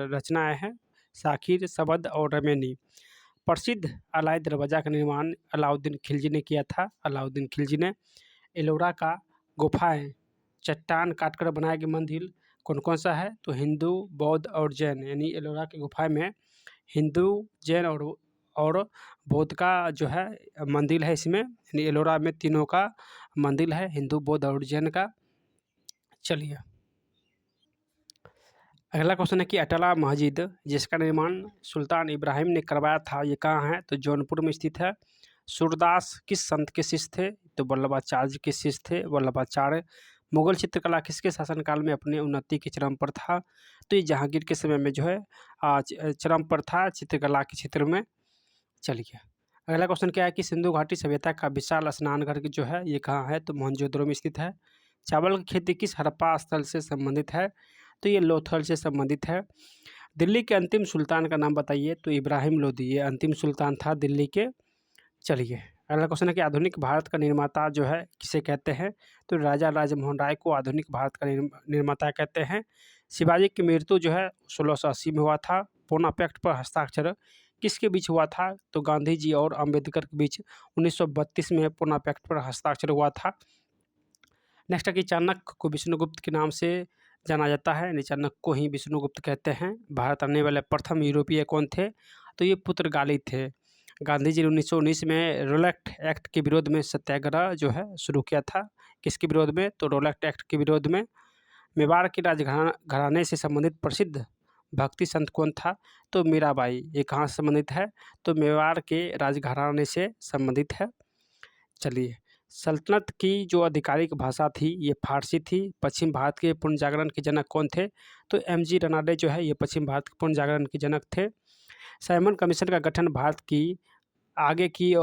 रचनाएं है, साखी शब्द और रमैनी। प्रसिद्ध अलाई दरवाज़ा का निर्माण अलाउद्दीन खिलजी ने किया था, अलाउद्दीन खिलजी ने। एलोरा का गुफाएं चट्टान काटकर बनाया गया मंदिर कौन कौन सा है, तो हिंदू, बौद्ध और जैन, यानी एलोरा की गुफाएं में हिंदू, जैन और बौद्ध का जो है मंदिर है इसमें, यानी एलोरा में तीनों का मंदिर है, हिंदू, बौद्ध और जैन का। चलिए, अगला क्वेश्चन है कि अटला मस्जिद जिसका निर्माण सुल्तान इब्राहिम ने करवाया था ये कहाँ है, तो जौनपुर में स्थित है। सूरदास किस संत के शिष्य थे, तो वल्लभाचार्य के शिष्य थे, वल्लभाचार्य। मुगल चित्रकला किसके शासनकाल में अपने उन्नति के चरम पर था, तो ये जहांगीर के समय में जो है चरम पर था चित्रकला के क्षेत्र में। चलिए, अगला क्वेश्चन क्या है कि सिंधु घाटी सभ्यता का विशाल स्नानघर जो है ये कहाँ है, तो मोहनजोदड़ो में स्थित है। चावल की खेती किस हड़प्पा स्थल से संबंधित है, तो ये लोथल से संबंधित है। दिल्ली के अंतिम सुल्तान का नाम बताइए, तो इब्राहिम लोदी ये अंतिम सुल्तान था दिल्ली के। चलिए, अगला क्वेश्चन है कि आधुनिक भारत का निर्माता जो है किसे कहते हैं, तो राजा राजमोहन राय को आधुनिक भारत का निर्माता कहते हैं। शिवाजी की मृत्यु जो है 1680 में हुआ था। पूना पैक्ट पर हस्ताक्षर किसके बीच हुआ था? तो गांधी जी और अंबेडकर के बीच 1932 में पूना पैक्ट पर हस्ताक्षर हुआ था। नेक्स्ट है कि चाणक्य को विष्णुगुप्त के नाम से जाना जाता है, यानी चाणक्य को ही विष्णुगुप्त कहते हैं। भारत आने वाले प्रथम यूरोपीय कौन थे? तो ये पुर्तगाली थे। गांधी जी ने 1919 में रोलेट एक्ट के विरोध में सत्याग्रह जो है शुरू किया था। किसके विरोध में? तो रोलेट एक्ट के विरोध में। मेवाड़ के घराने से संबंधित प्रसिद्ध भक्ति संत कौन था? तो मीराबाई। ये कहाँ से संबंधित है? तो मेवाड़ के राजघराने से संबंधित है। चलिए, सल्तनत की जो आधिकारिक भाषा थी ये फारसी थी। पश्चिम भारत के पुनर्जागरण के जनक कौन थे? तो एमजी रनाडे जो है ये पश्चिम भारत के पुनर्जागरण के जनक थे। साइमन कमीशन का गठन भारत की आगे की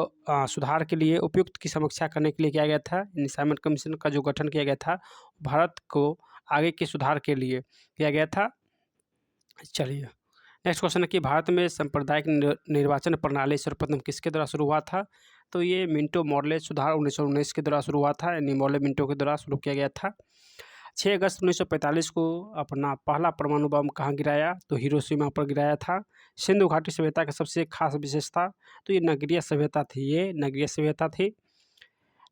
सुधार के लिए उपयुक्त की समीक्षा करने के लिए किया गया था। यानी साइमन कमीशन का जो गठन किया गया था भारत को आगे के सुधार के लिए किया गया था। चलिए, नेक्स्ट क्वेश्चन है कि भारत में सांप्रदायिक निर्वाचन प्रणाली सर्वप्रथम किसके द्वारा शुरू हुआ था? तो ये मिंटो मॉर्ले सुधार 1919 के द्वारा शुरू हुआ था, यानी मॉर्ले मिंटो के द्वारा शुरू किया गया था। 6 अगस्त 1945 को अपना पहला परमाणु बम कहाँ गिराया? तो हिरोशिमा पर गिराया था। सिंधु घाटी सभ्यता की सबसे खास विशेषता? तो ये नगरीय सभ्यता थी, ये नगरीय सभ्यता थी।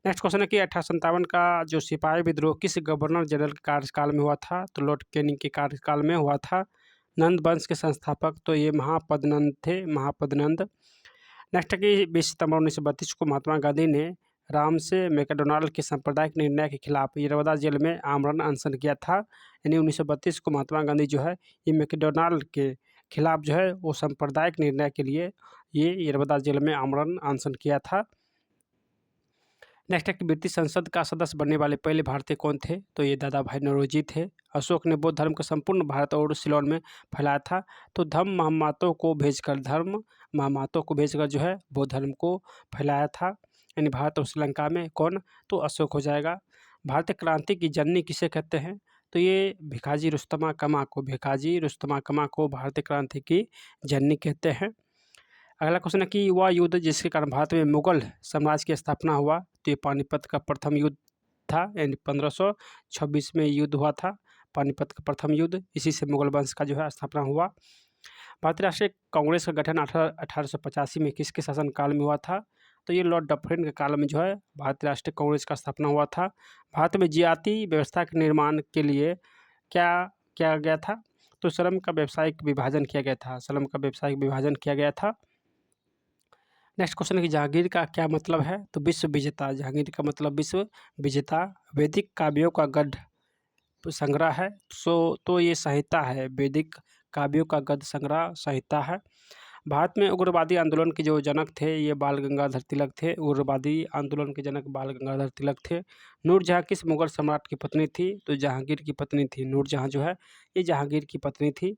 नेक्स्ट क्वेश्चन है कि 1857 का जो सिपाही विद्रोह किस गवर्नर जनरल के कार्यकाल में हुआ था? तो लॉर्ड कैनिंग के कार्यकाल में हुआ था। नंद वंश के संस्थापक? तो ये महापद्नंद थे, महापद्नंद। नेक्स्ट है कि 20 सितंबर 1932 को महात्मा गांधी ने राम से मैकडोनाल्ड के सांप्रदायिक निर्णय के खिलाफ यरवदा जेल में आमरण अनशन किया था। यानी 1932 को महात्मा गांधी जो है ये मैकडोनाल्ड के खिलाफ जो है वो सांप्रदायिक निर्णय के लिए ये यरवदा जेल में आमरण अनशन किया था। नेक्स्ट है कि ब्रिटिश संसद का सदस्य बनने वाले पहले भारतीय कौन थे? तो ये दादा भाई नौरोजी थे। अशोक ने बौद्ध धर्म को संपूर्ण भारत और सिलोन में फैलाया था। तो धर्म महामातों को भेजकर जो है बौद्ध धर्म को फैलाया था। यानी भारत और श्रीलंका में कौन? तो अशोक हो जाएगा। भारतीय क्रांति की जननी किसे कहते हैं? तो ये भिखाजी रुस्तमा कमा को भारतीय क्रांति की जननी कहते हैं। अगला क्वेश्चन है कि वह युद्ध जिसके कारण भारत में मुगल साम्राज्य की स्थापना हुआ? तो ये पानीपत का प्रथम युद्ध था, यानी 1526 में युद्ध हुआ था, पानीपत का प्रथम युद्ध। इसी से मुगल वंश का जो है स्थापना हुआ। भारतीय राष्ट्रीय कांग्रेस का गठन 1885 में किसके शासनकाल में हुआ था? तो ये लॉर्ड डफरिन के काल में जो है भारतीय राष्ट्रीय कांग्रेस का स्थापना हुआ था। भारत में जाति व्यवस्था के निर्माण के लिए क्या किया गया था? तो श्रम का व्यावसायिक विभाजन किया गया था। नेक्स्ट क्वेश्चन है कि जहांगीर का क्या मतलब है? तो विश्व विजेता। जहांगीर का मतलब विश्व विजेता। वैदिक काव्यों का गद्य संग्रह है, तो ये संहिता है। वैदिक काव्यों का गद्य संग्रह संहिता है। भारत में उग्रवादी आंदोलन के जो जनक थे ये बाल गंगाधर तिलक थे। उग्रवादी आंदोलन के जनक बाल गंगाधर तिलक थे। नूरजहाँ किस मुगल सम्राट की पत्नी थी? तो जहांगीर की पत्नी थी। नूरजहाँ जो है ये जहांगीर की पत्नी थी।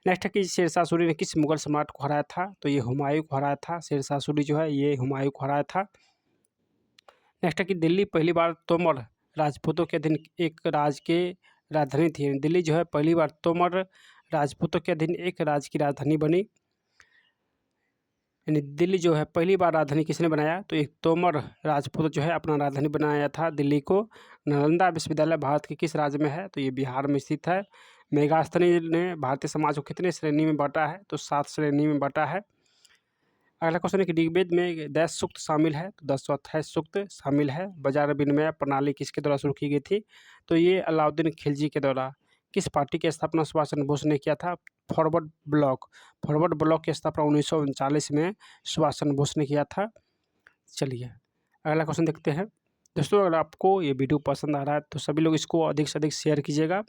नेक्स्ट है कि शेरशाह सूरी ने किस मुगल सम्राट को हराया था? तो ये हुमायूं को हराया था। शेरशाह सूरी जो है ये हुमायूं को हराया था। नेक्स्ट है कि दिल्ली पहली बार तोमर राजपूतों के अधीन एक राज के राजधानी थी। दिल्ली जो है पहली बार तोमर राजपूतों के अधीन एक राज्य की राजधानी बनी। यानी दिल्ली जो है पहली बार राजधानी किसने बनाया? तो एक तोमर राजपूत जो है अपना राजधानी बनाया था दिल्ली को। नालंदा विश्वविद्यालय भारत के किस राज्य में है? तो ये बिहार में स्थित है। मेगास्थनी ने भारतीय समाज को कितने श्रेणी में बांटा है? तो 7 श्रेणी में बांटा है। अगला क्वेश्चन है कि ऋग्वेद में 10 सूक्त शामिल है? तो 1028 सूक्त शामिल है। बाजार विनिमय प्रणाली किसके द्वारा शुरू की गई थी? तो ये अलाउद्दीन खिलजी के द्वारा। किस पार्टी की स्थापना सुभाष चंद्र बोस ने किया था? फॉरवर्ड ब्लॉक की स्थापना 1939 में सुभाष चंद्र बोस ने किया था। चलिए, अगला क्वेश्चन देखते हैं। दोस्तों, अगर आपको ये वीडियो पसंद आ रहा है तो सभी लोग इसको अधिक से अधिक शेयर कीजिएगा,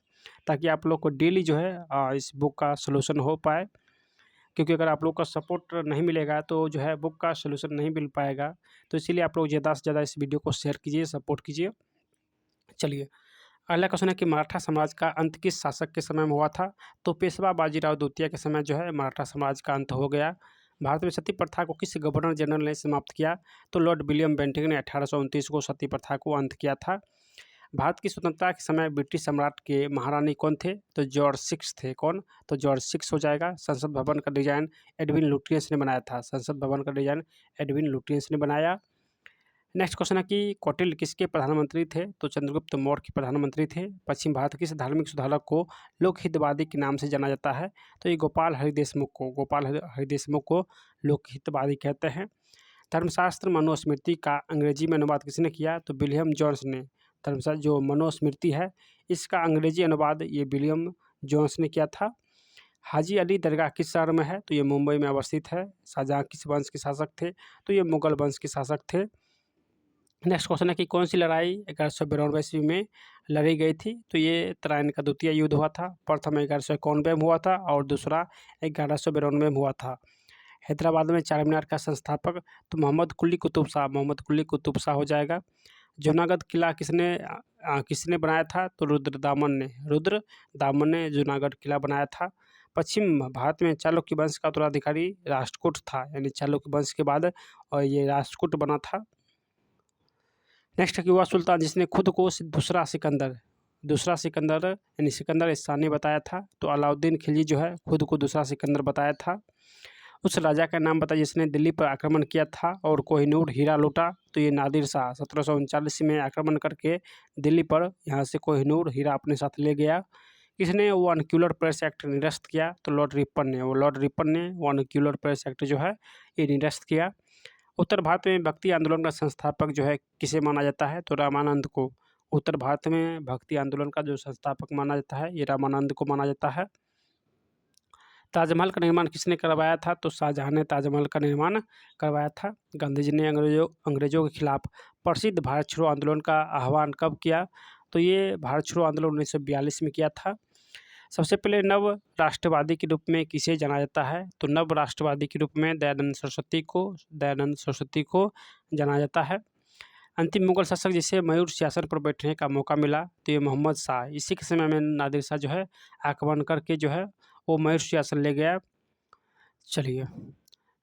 ताकि आप लोग को डेली जो है इस बुक का सोल्यूशन हो पाए। क्योंकि अगर आप लोग का सपोर्ट नहीं मिलेगा तो जो है बुक का सोल्यूशन नहीं मिल पाएगा। तो इसीलिए आप लोग ज़्यादा से ज़्यादा इस वीडियो को शेयर कीजिए, सपोर्ट कीजिए। चलिए, अगला क्वेश्चन है कि मराठा साम्राज्य का अंत किस शासक के समय में हुआ था? तो पेशवा बाजीराव द्वितीय के समय जो है मराठा साम्राज्य का अंत हो गया। भारत में सती प्रथा को किस गवर्नर जनरल ने समाप्त किया? तो लॉर्ड विलियम बेंटिंक ने 1829 को सती प्रथा को अंत किया था। भारत की स्वतंत्रता के समय ब्रिटिश सम्राट के महारानी कौन थे? तो जॉर्ज 6 थे। कौन? तो जॉर्ज 6 हो जाएगा। संसद भवन का डिजाइन एडविन लुटियंस ने बनाया था। संसद भवन का डिजाइन एडविन लुटियंस ने बनाया। नेक्स्ट क्वेश्चन है कि कौटिल्य किसके प्रधानमंत्री थे? तो चंद्रगुप्त मौर्य के प्रधानमंत्री थे। पश्चिम भारत किस धार्मिक सुधारक को लोकहितवादी के नाम से जाना जाता है? तो ये गोपाल हरि देशमुख को लोकहितवादी कहते हैं। धर्मशास्त्र मनुस्मृति का अंग्रेजी में अनुवाद किसने किया? तो विलियम जोन्स ने। धर्मशास्त्र जो मनुस्मृति है इसका अंग्रेजी अनुवाद ये विलियम जोन्स ने किया था। हाजी अली दरगाह किस शहर में है? तो ये मुंबई में अवस्थित है। शाहजहाँ किस वंश के शासक थे? तो ये मुगल वंश के शासक थे। नेक्स्ट क्वेश्चन है कि कौन सी लड़ाई 1192 ईस्वी में लड़ी गई थी? तो ये तराइन का द्वितीय युद्ध हुआ था। प्रथम 1191 में हुआ था और दूसरा 1192 में हुआ था। हैदराबाद में चार मीनार का संस्थापक तो मोहम्मद कुली कुतुब शाह हो जाएगा। जूनागढ़ किला किसने बनाया था? तो रुद्रदामन ने जूनागढ़ किला बनाया था। पश्चिम भारत में चालुक्य वंश का उत्तराधिकारी राष्ट्रकूट था, यानी चालुक्य वंश के बाद और ये राष्ट्रकूट बना था। नेक्स्ट है कि वह सुल्तान जिसने खुद को दूसरा सिकंदर यानी सिकंदर स्थानी बताया था। तो अलाउद्दीन खिलजी जो है खुद को दूसरा सिकंदर बताया था। उस राजा का नाम बताइए जिसने दिल्ली पर आक्रमण किया था और कोहिनूर हीरा लूटा। तो ये नादिर शाह 1739 में आक्रमण करके दिल्ली पर यहाँ से कोहिनूर हीरा अपने साथ ले गया। किसने वर्नाक्यूलर प्रेस एक्ट निरस्त किया? तो लॉर्ड रिपन ने वर्नाक्यूलर प्रेस एक्ट जो है ये निरस्त किया। उत्तर भारत में भक्ति आंदोलन का संस्थापक जो है किसे माना जाता है? तो रामानंद को। उत्तर भारत में भक्ति आंदोलन का जो संस्थापक माना जाता है ये रामानंद को माना जाता है। ताजमहल का निर्माण किसने करवाया था? तो शाहजहाँ ने ताजमहल का निर्माण करवाया था। गांधी जी ने अंग्रेजों के खिलाफ प्रसिद्ध भारत छोड़ो आंदोलन का आह्वान कब किया? तो ये भारत छोड़ो आंदोलन 1942 में किया था। सबसे पहले नव राष्ट्रवादी के रूप में किसे जाना जाता है? तो नव राष्ट्रवादी के रूप में दयानंद सरस्वती को जाना जाता है। अंतिम मुगल शासक जिसे मयूर सिंहासन पर बैठने का मौका मिला तो ये मोहम्मद शाह। इसी के समय में नादिर शाह जो है आक्रमण करके जो है वो मयूर सिंहासन ले गया। चलिए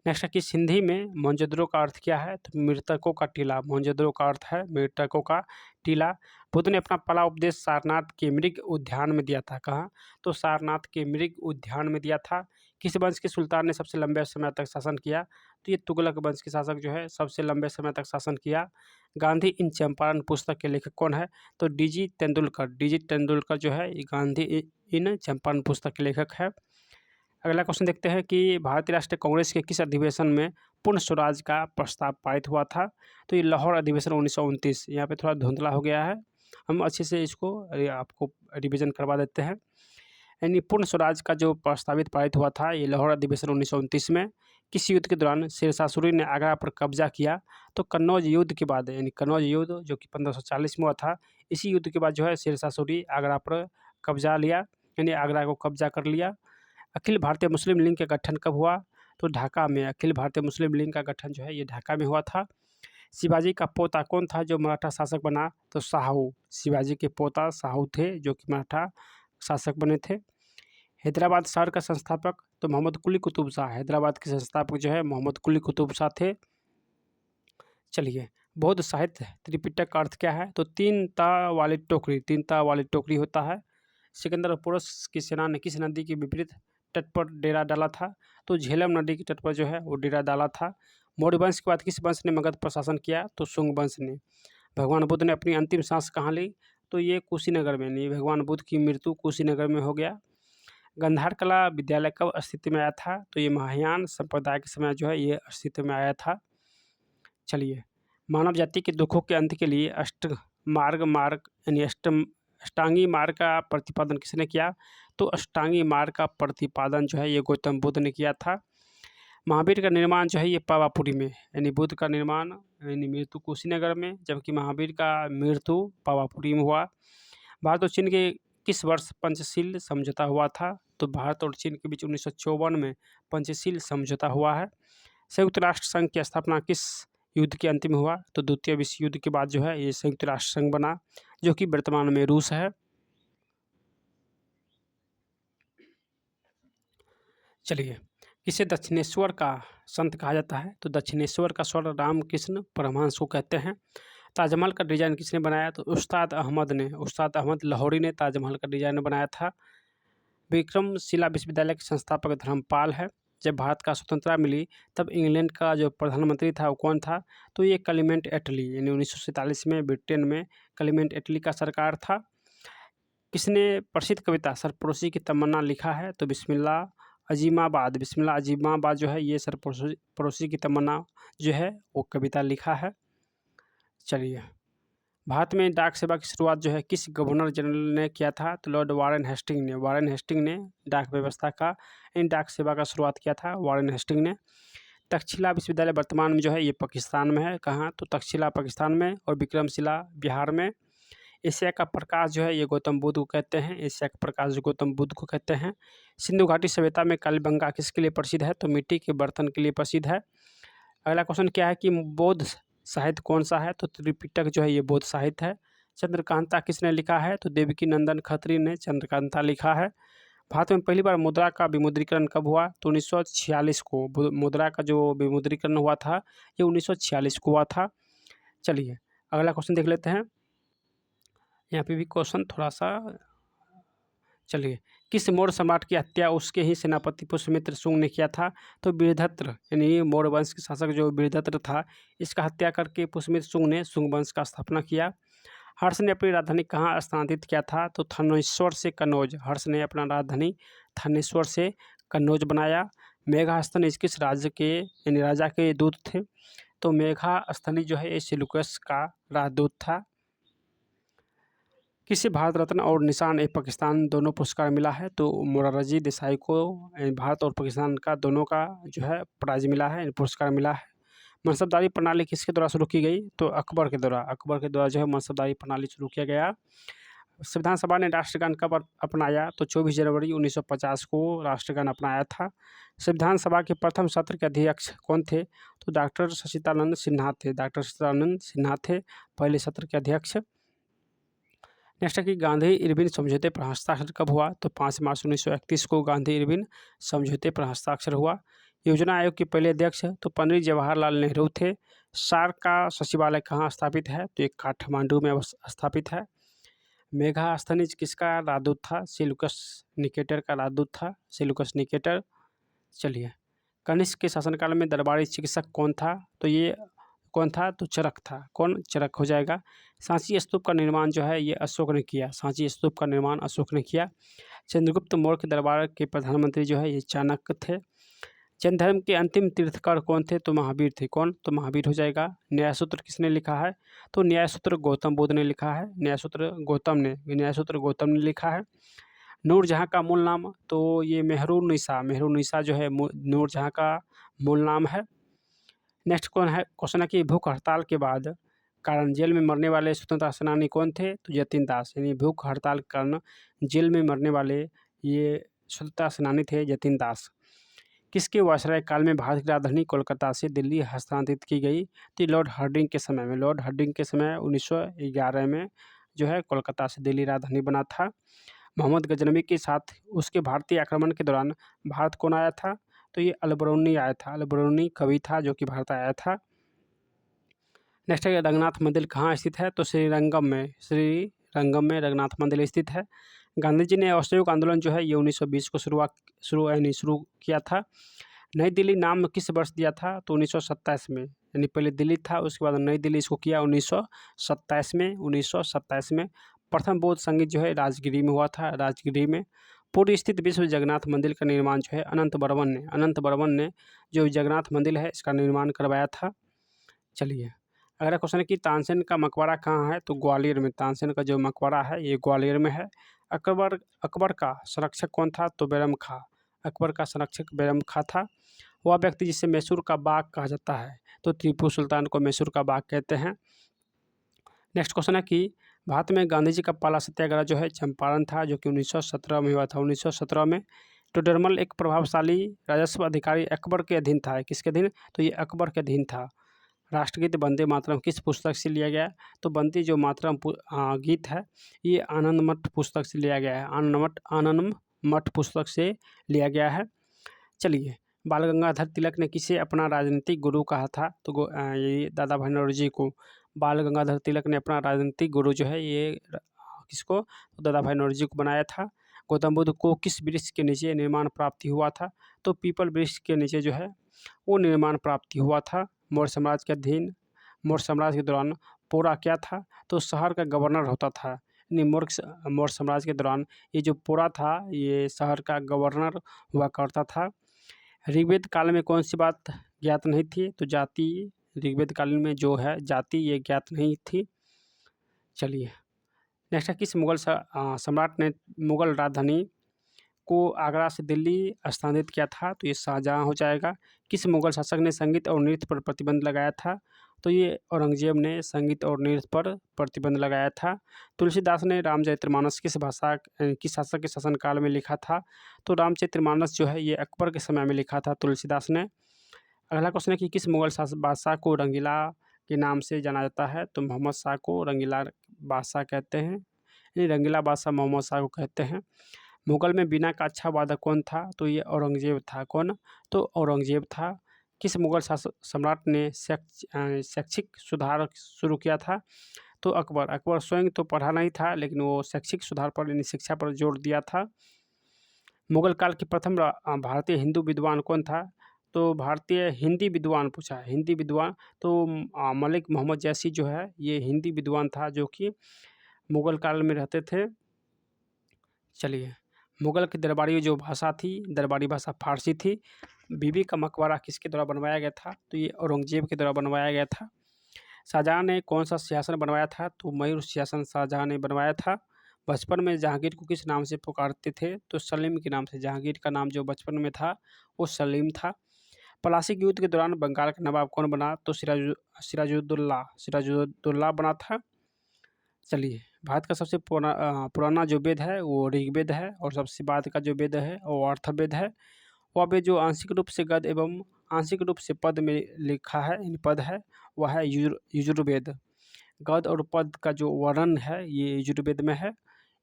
नेक्स्ट है कि सिंधी में मोहनजोदड़ो का अर्थ क्या है? तो मृतकों का टीला। मोहनजोदड़ो का अर्थ है मृतकों का टीला। बुद्ध ने अपना पहला उपदेश सारनाथ के मृग उद्यान में दिया था। कहाँ? तो सारनाथ के मृग उद्यान में दिया था। किस वंश के सुल्तान ने सबसे लंबे समय तक शासन किया? तो ये तुगलक वंश के शासक जो है सबसे लंबे समय तक शासन किया। गांधी इन चंपारण पुस्तक के लेखक कौन है? तो डी.जी. तेंदुलकर जो है ये गांधी इन चंपारण पुस्तक के लेखक है। अगला क्वेश्चन देखते हैं कि भारतीय राष्ट्रीय कांग्रेस के किस अधिवेशन में पूर्ण स्वराज का प्रस्ताव पारित हुआ था? तो ये लाहौर अधिवेशन 1929। यहाँ पे थोड़ा धुंधला हो गया है, हम अच्छे से इसको आपको रिवीजन करवा देते हैं। यानी पूर्ण स्वराज का जो प्रस्तावित पारित हुआ था ये लाहौर अधिवेशन 1929 में। किस युद्ध के दौरान शेरशाह सूरी ने आगरा पर कब्जा किया? तो कन्नौज युद्ध के बाद, यानी कन्नौज युद्ध जो कि 1540 में हुआ था, इसी युद्ध के बाद जो है शेरशाह सूरी आगरा पर कब्जा लिया, यानी आगरा को कब्जा कर लिया। अखिल भारतीय मुस्लिम लीग का गठन कब हुआ? तो ढाका में। अखिल भारतीय मुस्लिम लीग का गठन जो है ये ढाका में हुआ था। शिवाजी का पोता कौन था जो मराठा शासक बना? तो शाहू। शिवाजी के पोता शाहू थे जो कि मराठा शासक बने थे। हैदराबाद शहर का संस्थापक तो मोहम्मद कुली कुतुब शाह। हैदराबाद के संस्थापक जो है मोहम्मद कुली कुतुब शाह थे। चलिए बौद्ध साहित्य त्रिपिटक का अर्थ क्या है? तो तीन ताह वाली टोकरी होता है। सिकंदर पुरुष की सेना ने किस नदी के विपरीत तट पर डेरा डाला था? तो झेलम नदी के तट पर जो है वो डेरा डाला था। मौर्य वंश के बाद किस वंश ने मगध पर शासन किया? तो शुंग वंश ने। भगवान बुद्ध ने अपनी अंतिम सांस कहाँ ली? तो ये कुशीनगर में। नहीं, भगवान बुद्ध की मृत्यु कुशीनगर में हो गया। गंधार कला विद्यालय कब अस्तित्व में आया था? तो ये महायान संप्रदाय के समय जो है ये अस्तित्व में आया था। चलिए मानव जाति के दुखों के अंत के लिए अष्टांगी मार्ग का प्रतिपादन किसने किया? तो अष्टांगी मार्ग का प्रतिपादन जो है ये गौतम बुद्ध ने किया था। महावीर का निर्माण जो है ये पावापुरी में, यानी बुद्ध का निर्माण यानी मृत्यु कुशीनगर में, जबकि महावीर का मृत्यु पावापुरी में हुआ। भारत और चीन के किस वर्ष पंचशील समझौता हुआ था? तो भारत और चीन के बीच 1954 में पंचशील समझौता हुआ है। संयुक्त राष्ट्र संघ की स्थापना किस युद्ध के अंत में हुआ? तो द्वितीय विश्व युद्ध के बाद जो है ये संयुक्त राष्ट्र संघ बना, जो कि वर्तमान में रूस है। चलिए किसे दक्षिणेश्वर का संत कहा जाता है? तो दक्षिणेश्वर का स्वर रामकृष्ण परमहंस को कहते हैं। ताजमहल का डिजाइन किसने बनाया? तो उस्ताद अहमद लाहौरी ने ताजमहल का डिजाइन बनाया था। विक्रमशिला विश्वविद्यालय के संस्थापक धर्मपाल है। जब भारत का स्वतंत्रता मिली तब इंग्लैंड का जो प्रधानमंत्री था वो कौन था? तो ये क्लेमेंट एटली, यानी 1947 में ब्रिटेन में क्लेमेंट एटली का सरकार था। किसने प्रसिद्ध कविता सरफरोशी की तमन्ना लिखा है? तो बिस्मिल्लाह अजीमाबाद जो है ये सरफरोशी की तमन्ना जो है वो कविता लिखा है। चलिए, भारत में डाक सेवा की शुरुआत जो है किस गवर्नर जनरल ने किया था? तो लॉर्ड वारेन हेस्टिंग ने डाक व्यवस्था का इन डाक सेवा का शुरुआत किया था वारेन हेस्टिंग ने। तक्षशिला विश्वविद्यालय वर्तमान में जो है ये पाकिस्तान में है। कहाँ? तो तक्षशिला पाकिस्तान में और विक्रमशिला बिहार में। एशिया का प्रकाश जो है ये गौतम बुद्ध को कहते हैं। एशिया का प्रकाश जो गौतम बुद्ध को कहते हैं। सिंधु घाटी सभ्यता में कालीबंगा किसके लिए प्रसिद्ध है? तो मिट्टी के बर्तन के लिए प्रसिद्ध है। अगला क्वेश्चन क्या है कि बौद्ध साहित्य कौन सा है? तो त्रिपिटक जो है ये बौद्ध साहित्य है। चंद्रकांता किसने लिखा है? तो देवकी नंदन खत्री ने चंद्रकांता लिखा है। भारत में पहली बार मुद्रा का विमुद्रीकरण कब हुआ? तो 1946 को। मुद्रा का जो विमुद्रीकरण हुआ था ये 1946 को हुआ था। चलिए, अगला क्वेश्चन देख लेते हैं। यहाँ पे भी क्वेश्चन थोड़ा सा, चलिए, किस मौर्य सम्राट की हत्या उसके ही सेनापति पुष्यमित्र शुंग ने किया था? तो वीरभद्र, यानी मौर्य वंश के शासक जो वीरभद्र था इसका हत्या करके पुष्यमित्र शुंग ने शुंग वंश का स्थापना किया। हर्ष ने अपनी राजधानी कहाँ स्थानांतरित किया था? तो थानेश्वर से कन्नौज। हर्ष ने अपना राजधानी थानेश्वर से कन्नौज बनाया। मेघास्थनी किस राज्य के यानी राजा के दूत थे? तो मेघास्थनी जो है ये सेल्यूकस का राजदूत था। किसे भारत रत्न और निशान ए पाकिस्तान दोनों पुरस्कार मिला है? तो मोरारजी देसाई को भारत और पाकिस्तान का दोनों का जो है प्राइज मिला है, पुरस्कार मिला है। मनसबदारी प्रणाली किसके द्वारा शुरू की गई? तो अकबर के द्वारा जो है मनसबदारी प्रणाली शुरू किया गया। संविधान सभा ने राष्ट्रगान कब अपनाया? तो 24 जनवरी 1950 को राष्ट्रगान अपनाया था। संविधान सभा के प्रथम सत्र के अध्यक्ष कौन थे? तो डॉक्टर सच्चिदानंद सिन्हा थे पहले सत्र के अध्यक्ष। नेक्स्ट है कि गांधी इरविन समझौते पर हस्ताक्षर कब हुआ? तो 5 मार्च 1931 को गांधी इरविन समझौते पर हस्ताक्षर हुआ। योजना आयोग के पहले अध्यक्ष तो पंडित जवाहरलाल नेहरू थे। सार्क का सचिवालय कहाँ स्थापित है? तो ये काठमांडू में स्थापित है। मेघास्थनीज किसका राजदूत था? सेल्यूकस निकेटर का राजदूत था, सेल्यूकस निकेटर। चलिए, कनिष्क के शासनकाल में दरबारी चिकित्सक कौन था? तो ये कौन था? तो चरक था। कौन? चरक हो जाएगा। सांची स्तूप का निर्माण जो है ये अशोक ने किया। सांची स्तूप का निर्माण अशोक ने किया। चंद्रगुप्त मौर्य के दरबार के प्रधानमंत्री जो है ये चाणक्य थे। जैन धर्म के अंतिम तीर्थकर कौन थे? तो महावीर थे। कौन? तो महावीर हो जाएगा। न्यायसूत्र किसने लिखा है? तो न्यायसूत्र गौतम बुद्ध ने लिखा है। न्यायसूत्र गौतम ने लिखा है। नूरजहाँ का मूल नाम? तो ये मेहरुन्निसा जो है नूरजहाँ का मूल नाम है। नेक्स्ट कौन है क्वेश्चन है कि भूख हड़ताल के बाद कारण जेल में मरने वाले स्वतंत्रता सेनानी कौन थे? तो जतिन दास, यानी भूख हड़ताल के कारण जेल में मरने वाले ये स्वतंत्रता सेनानी थे जतिन दास। किसके वायसराय काल में भारत की राजधानी कोलकाता से दिल्ली हस्तांतरित की गई? तो लॉर्ड हार्डिंग के समय में। 1911 में जो है कोलकाता से दिल्ली राजधानी बना था। मोहम्मद गजनवी के साथ उसके भारतीय आक्रमण के दौरान भारत कौन आया था? तो ये अलबरूनी आया था। अलबरूनी कवि था जो कि भारत आया था। नेक्स्ट है रंगनाथ मंदिर कहाँ स्थित है? तो श्रीरंगम में रंगनाथ मंदिर स्थित है। गांधी जी ने असहयोग आंदोलन जो है ये 1920 को शुरू किया था। नई दिल्ली नाम किस वर्ष दिया था? तो 1927 में, यानी पहले दिल्ली था उसके बाद नई दिल्ली इसको किया 1927 में। प्रथम बौद्ध संगीत जो है राजगिरी में हुआ था। राजगिरी में पूरी स्थित विश्व जगन्नाथ मंदिर का निर्माण जो है अनंत बर्मन ने जो जगन्नाथ मंदिर है इसका निर्माण करवाया था। चलिए, अगला क्वेश्चन है कि तानसेन का मकबरा कहाँ है? तो ग्वालियर में। तानसेन का जो मकबरा है ये ग्वालियर में है। अकबर का संरक्षक कौन था? तो बैरम खां। अकबर का संरक्षक बैरम खां था। वह व्यक्ति जिसे मैसूर का बाघ कहा जाता है? तो टीपू सुल्तान को मैसूर का बाघ कहते हैं। नेक्स्ट क्वेश्चन है कि भारत में गांधी जी का पहला सत्याग्रह जो है चंपारण था जो कि 1917 में हुआ था। 1917 में टोडरमल एक प्रभावशाली राजस्व अधिकारी अकबर के अधीन था। किसके अधीन? तो ये अकबर के अधीन था। राष्ट्रगीत वंदे मातरम किस पुस्तक से लिया गया? तो वंदे जो मातरम गीत है ये आनंद मठ पुस्तक से लिया गया है। आनंद मठ पुस्तक से लिया गया है। चलिए, बाल गंगाधर तिलक ने किसे अपना राजनीतिक गुरु कहा था? तो ये दादा भाई नौरोजी को। बाल गंगाधर तिलक ने अपना राजनीतिक गुरु जो है ये किसको? तो दादा भाई नौरोजी को बनाया था। गौतम बुद्ध को किस वृक्ष के नीचे निर्माण प्राप्ति हुआ था? तो पीपल वृक्ष के नीचे जो है वो निर्माण प्राप्ति हुआ था। मौर्य साम्राज्य के अधीन मौर्य साम्राज्य के दौरान पोरा क्या था? तो शहर का गवर्नर होता था। यानी मौर्य साम्राज्य के दौरान ये जो पोरा था ये शहर का गवर्नर हुआ करता था। ऋग्वेद काल में कौन सी बात ज्ञात नहीं थी? तो जाति, ऋग्वेद काल में जो है जाति ये ज्ञात नहीं थी। चलिए नेक्स्ट है, किस सम्राट ने मुगल राजधानी को आगरा से दिल्ली स्थानांतरित किया था? तो ये शाहजहाँ हो जाएगा। किस मुगल शासक ने संगीत और नृत्य पर प्रतिबंध लगाया था? तो ये औरंगजेब ने संगीत और नृत्य पर प्रतिबंध लगाया था। तुलसीदास ने रामचरितमानस किस शासक के शासनकाल में लिखा था? तो रामचरितमानस जो है ये अकबर के समय में लिखा था तुलसीदास ने। अगला क्वेश्चन है कि किस मुगल बादशाह को रंगीला के नाम से जाना जाता है? तो मोहम्मद शाह को रंगीला बादशाह कहते हैं, यानी रंगीला बादशाह मोहम्मद शाह को कहते हैं। मुगल में बीना का अच्छा वादक कौन था? तो ये औरंगजेब था। कौन? तो औरंगजेब था। किस मुगल सम्राट ने शैक्षिक सुधार शुरू किया था? तो अकबर। अकबर स्वयं तो पढ़ा नहीं था लेकिन वो शैक्षिक सुधार पर यानी शिक्षा पर जोर दिया था। मुगल काल के प्रथम भारतीय हिंदू विद्वान कौन था? तो भारतीय हिंदी विद्वान पूछा है, हिंदी विद्वान। तो मलिक मोहम्मद जैसी जो है ये हिंदी विद्वान था जो कि मुगल काल में रहते थे। चलिए मुगल की दरबारी जो भाषा थी, दरबारी भाषा फारसी थी। बीबी का मकबरा किसके द्वारा बनवाया गया था? तो ये औरंगजेब के द्वारा बनवाया गया था। शाहजहाँ ने कौन सा सिंहासन बनवाया था? तो मयूर सिंहासन शाहजहाँ ने बनवाया था। बचपन में जहांगीर को किस नाम से पुकारते थे? तो सलीम के नाम से। जहांगीर का नाम जो बचपन में था वो सलीम था। पलासी के युद्ध के दौरान बंगाल का नवाब कौन बना? तो सिराजुद्दौला बना था। चलिए भारत का सबसे पुराना जो वेद है वो ऋग्वेद है और सबसे बाद का जो वेद है वो अर्थवेद है। वह वेद जो आंशिक रूप से गद एवं आंशिक रूप से पद में लिखा है, इन पद है, वह है यजुर्वेद। गद और पद का जो वर्णन है ये यजुर्वेद में है।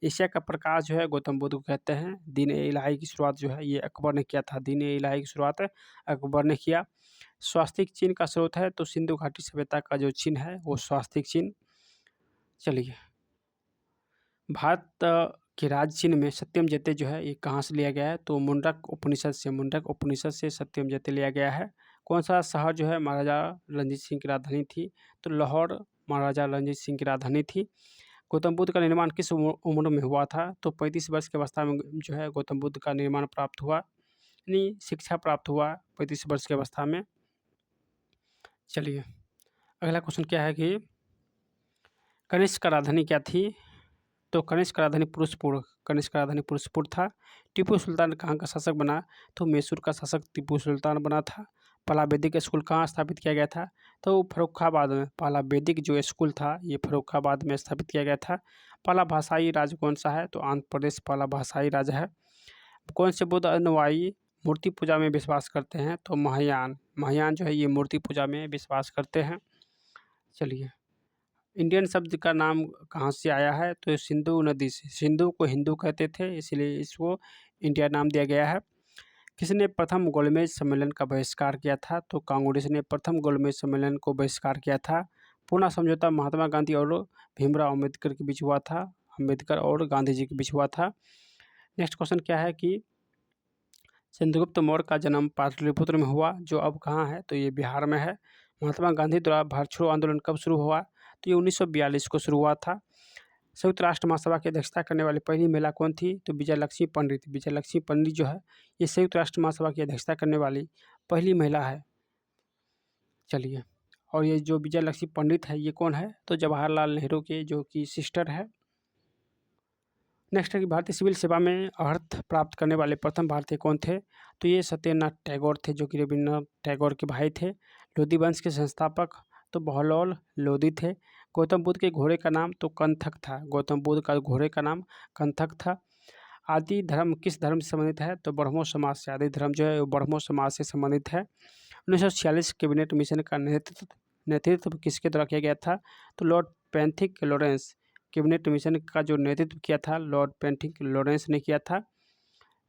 एशिया का प्रकाश जो है गौतम बुद्ध को कहते हैं। दीन ए इलाही की शुरुआत जो है ये अकबर ने किया था। दीन ए इलाही की शुरुआत अकबर ने किया। स्वास्तिक चिन्ह का स्रोत है तो सिंधु घाटी सभ्यता का जो चिन्ह है वो स्वास्तिक चिन्ह। चलिए भारत के राज्य चिन्ह में सत्यम जयते जो है ये कहाँ से लिया गया है? तो मुंडक उपनिषद से सत्यम जयते लिया गया है। कौन सा शहर जो है महाराजा रणजीत सिंह की राजधानी थी? तो लाहौर महाराजा रणजीत सिंह की राजधानी थी। गौतम बुद्ध का निर्माण किस उम्र में हुआ था? तो 35 वर्ष की अवस्था में जो है गौतम बुद्ध का निर्माण प्राप्त हुआ, यानी शिक्षा प्राप्त हुआ 35 वर्ष की अवस्था में। चलिए अगला क्वेश्चन क्या है कि कनिष्क का राजधानी क्या थी? तो कनिष्क का राजधानी पुरुषपुर था। टीपू सुल्तान कहाँ का शासक बना? तो मैसूर का शासक टीपू सुल्तान बना था। पहला वैदिक स्कूल कहाँ स्थापित किया गया था? तो फर्रुखाबाद में। पहला वैदिक जो स्कूल था ये फर्रुखाबाद में स्थापित किया गया था। पहला भाषाई राज्य कौन सा है? तो आंध्र प्रदेश पहला भाषाई राज्य है। कौन से बुद्ध अनुयायी मूर्ति पूजा में विश्वास करते हैं? तो महायान जो है ये मूर्ति पूजा में विश्वास करते हैं। चलिए इंडियन शब्द का नाम कहाँ से आया है? तो सिंधु नदी से। सिंधु को हिंदू कहते थे इसलिए इसको इंडिया नाम दिया गया है। किसने प्रथम गोलमेज सम्मेलन का बहिष्कार किया था? तो कांग्रेस ने प्रथम गोलमेज सम्मेलन को बहिष्कार किया था। पूना समझौता महात्मा गांधी और भीमराव अम्बेडकर के बीच हुआ था। अम्बेडकर और गांधी जी के बीच हुआ था। नेक्स्ट क्वेश्चन क्या है कि चंद्रगुप्त मौर्य का जन्म पाटलिपुत्र में हुआ जो अब कहाँ है? तो ये बिहार में है। महात्मा गांधी द्वारा भारत छोड़ो आंदोलन कब शुरू हुआ? तो ये 1942 को शुरू हुआ था। संयुक्त राष्ट्र महासभा की अध्यक्षता करने वाली पहली महिला कौन थी? तो विजयलक्ष्मी पंडित। विजयलक्ष्मी पंडित जो है ये संयुक्त राष्ट्र महासभा की अध्यक्षता करने वाली पहली महिला है। चलिए और ये जो विजयलक्ष्मी पंडित है ये कौन है? तो जवाहरलाल नेहरू के जो कि सिस्टर है। नेक्स्ट है कि भारतीय सिविल सेवा में अर्हता प्राप्त करने वाले प्रथम भारतीय कौन थे? तो ये सत्येंद्रनाथ टैगोर थे जो कि रविन्द्रनाथ टैगोर के भाई थे। लोधी वंश के संस्थापक तो बहलोल लोधी थे। गौतम बुद्ध के घोड़े का नाम तो कंथक था। गौतम बुद्ध का घोड़े का नाम कंथक था। आदि धर्म किस धर्म से संबंधित है? तो ब्रह्मो समाज से। आदि धर्म जो है वो ब्रह्मो समाज से संबंधित है। 1946 कैबिनेट मिशन का नेतृत्व किसके द्वारा किया गया था? तो Lord Pethick Lawrence. Cabinet mission का जो नेतृत्व किया था लॉर्ड पैथिक लॉरेंस ने किया था।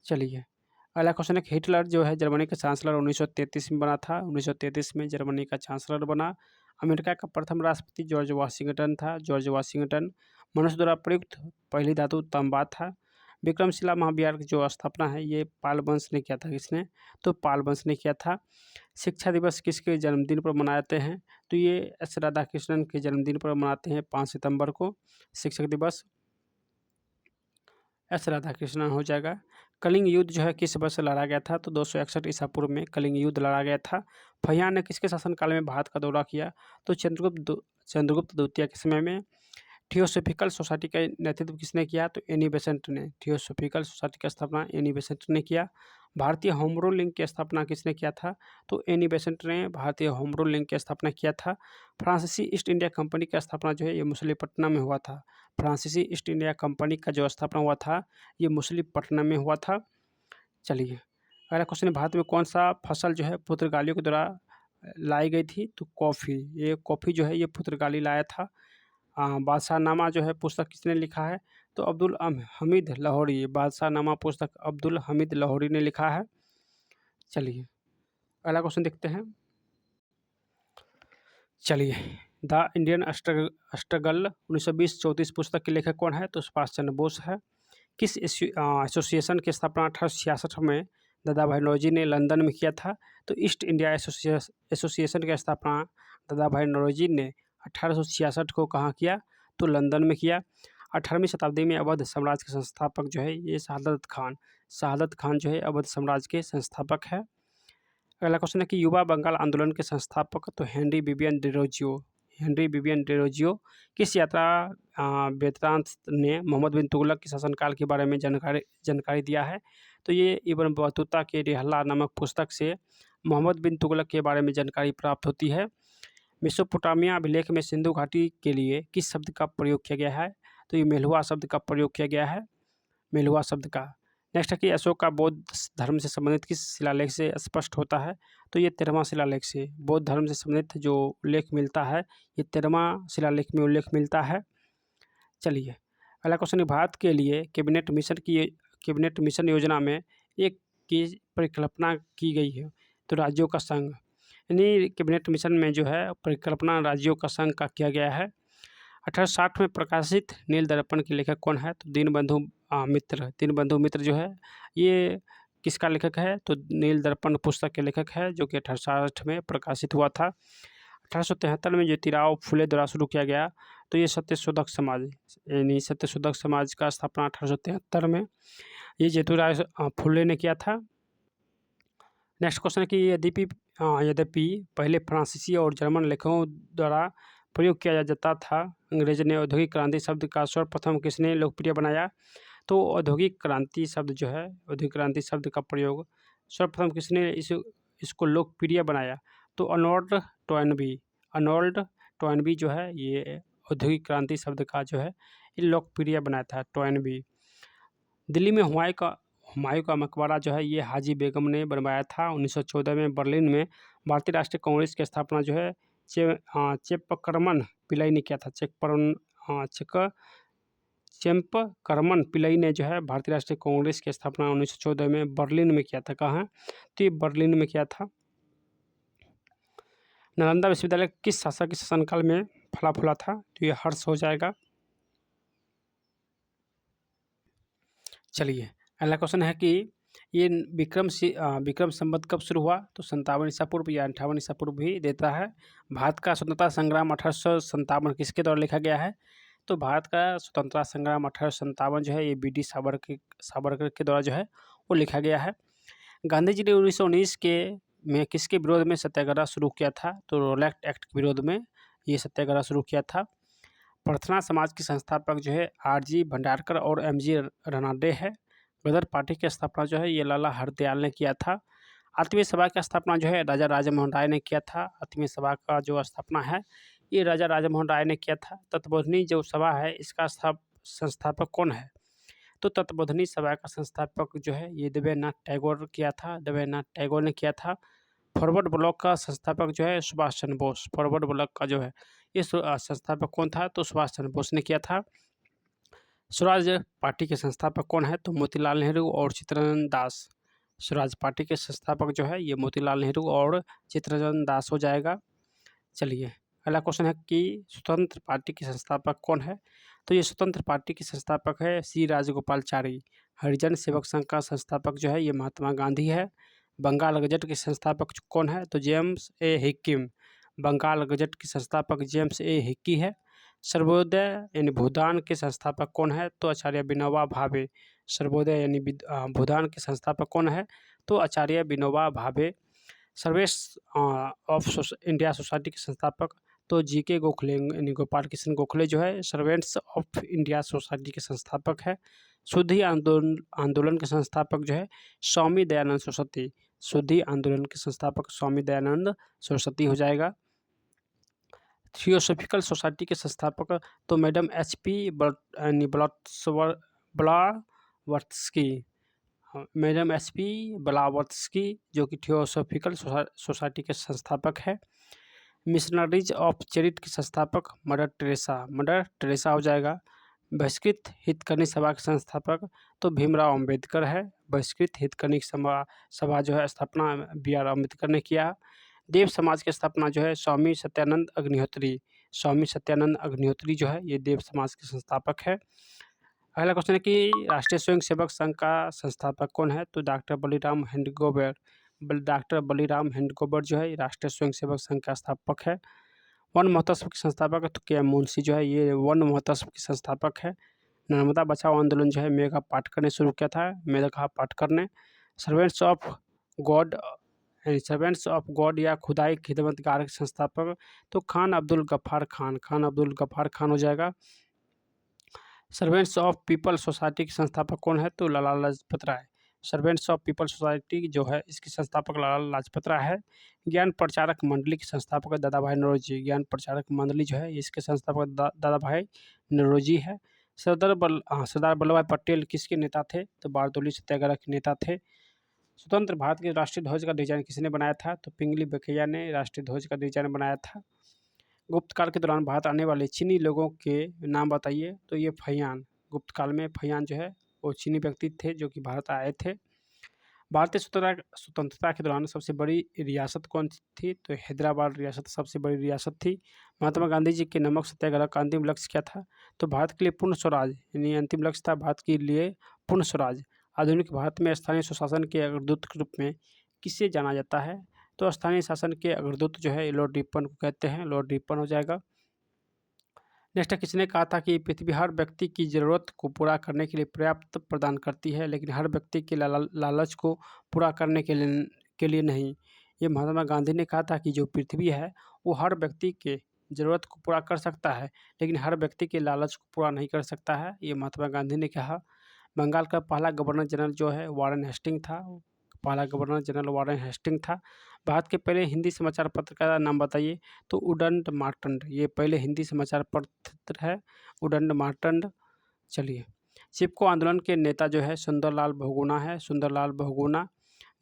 चलिए अगला क्वेश्चन है हिटलर जो है जर्मनी का चांसलर 1933 में बना था। 1933 में जर्मनी का चांसलर बना। अमेरिका का प्रथम राष्ट्रपति जॉर्ज वाशिंगटन था। George Washington. मनुष्य द्वारा प्रयुक्त पहली धातु तांबा था। विक्रमशिला महाविहार की जो स्थापना है ये पाल वंश ने किया था। किसने? तो पाल वंश ने किया था। शिक्षा दिवस किसके जन्मदिन पर मनाते हैं? तो ये एस राधाकृष्णन के जन्मदिन पर मनाते हैं 5 सितंबर को शिक्षक दिवस। एस राधाकृष्णन हो जाएगा। कलिंग युद्ध जो है किस वर्ष लड़ा गया था? तो 261 ईसा पूर्व में कलिंग युद्ध लड़ा गया था। फहियान ने किसके शासनकाल में भारत का दौरा किया? तो चंद्रगुप्त द्वितीय के समय में। थियोसॉफिकल सोसाइटी का नेतृत्व किसने किया? तो एनी बेसेंट ने। थियोसॉफिकल सोसाइटी की स्थापना एनी बेसेंट ने किया। भारतीय होम रूल लीग की स्थापना किसने किया था? तो एनी बेसेंट ने भारतीय होम रूल लीग की स्थापना किया था। फ्रांसीसी ईस्ट इंडिया कंपनी की स्थापना जो है ये मछलीपट्टनम में हुआ था। फ्रांसीसी ईस्ट इंडिया कंपनी का जो स्थापना हुआ था ये मछलीपट्टनम में हुआ था। चलिए अगला क्वेश्चन है, भारत में कौन सा फसल जो है पुर्तगालियों के द्वारा लाई गई थी? तो कॉफ़ी। ये कॉफ़ी जो है ये पुर्तगाली लाया था। बादशाहनामा जो है पुस्तक किसने लिखा है? तो अब्दुल हमीद लाहौरी। बादशाहनामा पुस्तक अब्दुल हमीद लाहौरी ने लिखा है। चलिए अगला क्वेश्चन देखते हैं। चलिए द इंडियन स्ट्रगल 1920-34 पुस्तक के लेखक कौन है? तो सुभाष चंद्र बोस है। किस एसोसिएशन की स्थापना 1866 में दादा भाई नौरोजी ने लंदन में किया था? तो ईस्ट इंडिया एसोसिएशन की स्थापना दादा भाई नौरोजी ने 1866 को कहाँ किया? तो लंदन में किया। 18वीं शताब्दी में अवध साम्राज्य के संस्थापक जो है ये शहादत खान जो है अवध साम्राज्य के संस्थापक है। अगला क्वेश्चन है कि युवा बंगाल आंदोलन के संस्थापक तो हेनरी विवियन डेरोजियो किस यात्रा वेदांत ने मोहम्मद बिन तुगलक के शासनकाल के बारे में जानकारी दिया है? तो ये इब्न बतूता के रिहला नामक पुस्तक से मोहम्मद बिन तुगलक के बारे में जानकारी प्राप्त होती है। मेसोपोटामिया अभिलेख में सिंधु घाटी के लिए किस शब्द का प्रयोग किया गया है? तो ये मेलुहा शब्द का प्रयोग किया गया है। मेलुहा शब्द का। नेक्स्ट है कि अशोक का बौद्ध धर्म से संबंधित किस शिलालेख से स्पष्ट होता है? तो ये 13वां शिलालेख से। बौद्ध धर्म से संबंधित जो उल्लेख मिलता है ये 13वां शिलालेख में उल्लेख मिलता है। चलिए अगला क्वेश्चन है, भारत के लिए कैबिनेट मिशन योजना में एक की परिकल्पना की गई है? तो राज्यों का संघ। यानी कैबिनेट मिशन में जो है परिकल्पना राज्यों का संघ का किया गया है। 1860 में प्रकाशित नील दर्पण के लेखक कौन है? तो दीनबंधु मित्र जो है ये किसका लेखक है? तो नील दर्पण पुस्तक के लेखक है जो कि 1860 में प्रकाशित हुआ था। 1873 में ज्योतिराव फुले द्वारा शुरू किया गया तो ये सत्यशोधक समाज, यानी सत्यशोधक समाज का स्थापना 1873 में ये ज्योतिराव फुले ने किया था। नेक्स्ट क्वेश्चन है कि यद्यपि पहले फ्रांसीसी और जर्मन लेखकों द्वारा प्रयोग किया जाता था, अंग्रेज ने औद्योगिक क्रांति शब्द का सर्वप्रथम किसने लोकप्रिय बनाया? तो औद्योगिक क्रांति शब्द जो है औद्योगिक क्रांति शब्द का प्रयोग सर्वप्रथम किसने इसको लोकप्रिय बनाया? तो अर्नोल्ड टोयनबी जो है ये औद्योगिक क्रांति शब्द का जो है ये लोकप्रिय बनाया था टोयनबी। दिल्ली में हुमायूं का मकबरा जो है ये हाजी बेगम ने बनवाया था। 1914 में बर्लिन में भारतीय राष्ट्रीय कांग्रेस की स्थापना जो है चेप्पकरमन पिल्लई ने किया था। चेम्पकरमन पिल्लई ने जो है भारतीय राष्ट्रीय कांग्रेस की स्थापना 1914 में बर्लिन में किया था। कहाँ? तो ये बर्लिन में किया था। नालंदा विश्वविद्यालय किस शासक के शासनकाल में फला फूला था? तो ये हर्ष हो जाएगा। चलिए अगला क्वेश्चन है कि ये विक्रम संवत कब शुरू हुआ? तो 57 ईसा पूर्व या 58 ईसा पूर्व भी देता है। भारत का स्वतंत्रता संग्राम 1857 किसके द्वारा लिखा गया है? तो भारत का स्वतंत्रता संग्राम 1857 जो है ये बी डी सावरकर के द्वारा जो है वो लिखा गया है। गांधी जी ने 1919 में किसके विरोध में सत्याग्रह शुरू किया था? तो रोलैक्ट एक्ट के विरोध में ये सत्याग्रह शुरू किया था। प्रार्थना समाज के संस्थापक जो है R.G. भंडारकर और M.G. रनाडे है। गदर पार्टी की स्थापना जो है ये लाला हरदयाल ने किया था। आत्मीय सभा की स्थापना जो है राजा राजमोहन राय ने किया था। आत्मीय सभा का जो स्थापना है ये राजा राजमोहन राय ने किया था। तत्वबोधिनी जो सभा है इसका संस्थापक कौन है? तो तत्वबोधिनी सभा का संस्थापक जो है ये देवेंद्रनाथ टैगोर ने किया था। फॉरवर्ड ब्लॉक का संस्थापक जो है सुभाष चंद्र बोस। फॉरवर्ड ब्लॉक का जो है ये संस्थापक कौन था? तो सुभाष चंद्र बोस ने किया था। स्वराज पार्टी के संस्थापक कौन है? तो मोतीलाल नेहरू और चित्तरंजन दास। स्वराज पार्टी के संस्थापक जो है ये मोतीलाल नेहरू और चित्तरंजन दास हो जाएगा। चलिए अगला क्वेश्चन है कि स्वतंत्र पार्टी के संस्थापक कौन है? तो ये स्वतंत्र पार्टी के संस्थापक है सी राजगोपालाचारी। हरिजन सेवक संघ का संस्थापक जो है ये महात्मा गांधी है। बंगाल गजट के संस्थापक कौन है? तो James A Hicky. Bengal Gazette के संस्थापक जेम्स ए हिक्की है। सर्वोदय यानी भूदान के संस्थापक कौन है? तो आचार्य विनोबा भावे। सर्वोदय यानी भूदान के संस्थापक कौन है? तो आचार्य Vinoba Bhave. Sarvesh of India society के संस्थापक तो जीके गोखले यानी गोपाल कृष्ण गोखले जो है सर्वेंट्स ऑफ इंडिया सोसाइटी के संस्थापक है। शुद्धि आंदोलन के संस्थापक जो है स्वामी दयानंद सरस्वती। शुद्धि आंदोलन के संस्थापक स्वामी दयानंद सरस्वती हो जाएगा। थियोसॉफिकल सोसाइटी के संस्थापक तो madam HP Blavatsky. Madam HP Blavatsky जो कि थियोसॉफिकल सोसाइटी के संस्थापक है। मिशनरीज ऑफ चैरिटी के संस्थापक मदर टेरेसा हो जाएगा। बहिष्कृत हितकर्मी सभा के संस्थापक तो भीमराव अंबेडकर है। बहिष्कृत हितकर्मी सभा जो है स्थापना BR अम्बेडकर ने किया। देव समाज की स्थापना जो है स्वामी सत्यानंद अग्निहोत्री। स्वामी सत्यानंद अग्निहोत्री जो है ये देव समाज के संस्थापक है। अगला क्वेश्चन है कि राष्ट्रीय स्वयंसेवक संघ का संस्थापक कौन है? तो डॉक्टर बलीराम हेडगेवार। डॉक्टर बलीराम हेडगेवार जो है राष्ट्रीय स्वयंसेवक संघ का स्थापक है। वन महोत्सव के संस्थापक तो KM मुंशी जो है ये वन महोत्सव के संस्थापक है। नर्मदा बचाओ आंदोलन जो है मेघा पाटकर ने शुरू किया था। मेघा पाटकर ने। सर्वेंट्स ऑफ गॉड या खुदाई खिदमतगार के संस्थापक तो खान अब्दुल गफ्फार खान हो जाएगा। सर्वेंट्स ऑफ पीपल सोसाइटी के संस्थापक कौन है? तो Lala Lajpat Rai. Servants of people society जो है इसके संस्थापक लाला लाजपत राय है। ज्ञान प्रचारक मंडली के संस्थापक दादा भाई नौरोजी। ज्ञान प्रचारक मंडली जो है इसके संस्थापक दादा भाई नौरोजी है। सरदार वल्लभ भाई पटेल किसके नेता थे? तो बारदोली सत्याग्रह के नेता थे। स्वतंत्र भारत के राष्ट्रीय ध्वज का डिजाइन किसने बनाया था? तो पिंगली बेकैया ने राष्ट्रीय ध्वज का डिजाइन बनाया था। गुप्त काल के दौरान भारत आने वाले चीनी लोगों के नाम बताइए। तो ये फैयान। गुप्त काल में फैयान जो है वो चीनी व्यक्ति थे जो कि भारत आए थे। भारतीय स्वतंत्रता के दौरान सबसे बड़ी रियासत कौन थी? तो हैदराबाद रियासत सबसे बड़ी रियासत थी। महात्मा गांधी जी के नमक सत्याग्रह का अंतिम लक्ष्य क्या था? तो भारत के लिए पूर्ण स्वराज यानी अंतिम लक्ष्य था भारत के लिए पूर्ण स्वराज। आधुनिक भारत में स्थानीय स्वशासन के अग्रदूत के रूप में किसे जाना जाता है? तो स्थानीय शासन के अग्रदूत जो है लॉर्ड रिपन को कहते हैं। लॉर्ड रिपन हो जाएगा। नेक्स्ट किसने कहा था कि पृथ्वी हर व्यक्ति की ज़रूरत को पूरा करने के लिए पर्याप्त प्रदान करती है लेकिन हर व्यक्ति के लालच को पूरा करने के लिए नहीं। ये महात्मा गांधी ने कहा था कि जो पृथ्वी है वो हर व्यक्ति के ज़रूरत को पूरा कर सकता है लेकिन हर व्यक्ति के लालच को पूरा नहीं कर सकता है। ये महात्मा गांधी ने कहा। बंगाल का पहला गवर्नर जनरल जो है वारेन हेस्टिंग था। भारत के पहले हिंदी समाचार पत्र का नाम बताइए। तो उदंड मार्तंड। ये पहले हिंदी समाचार पत्र है उदंड मार्तंड। चलिए, चिपको आंदोलन के नेता जो है सुंदरलाल बहुगुणा है।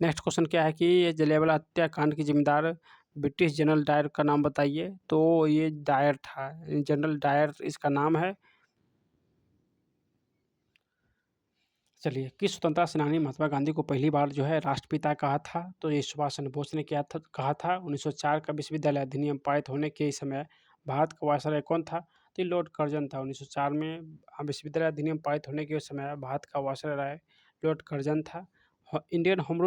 नेक्स्ट क्वेश्चन क्या है कि ये जलियांवाला हत्याकांड की जिम्मेदार ब्रिटिश जनरल डायर का नाम बताइए। तो ये डायर था, जनरल डायर इसका नाम है। चलिए, किस स्वतंत्रता सेनानी महात्मा गांधी को पहली बार जो है राष्ट्रपिता कहा था? तो ये सुभाष चंद्र बोस ने कहा था। 1904 का विश्वविद्यालय अधिनियम पारित होने के समय भारत का वायसराय कौन था? तो ये लॉर्ड कर्जन था। 1904 में विश्वविद्यालय अधिनियम पारित होने के समय भारत का वायसराय लॉर्ड कर्जन था। इंडियन होम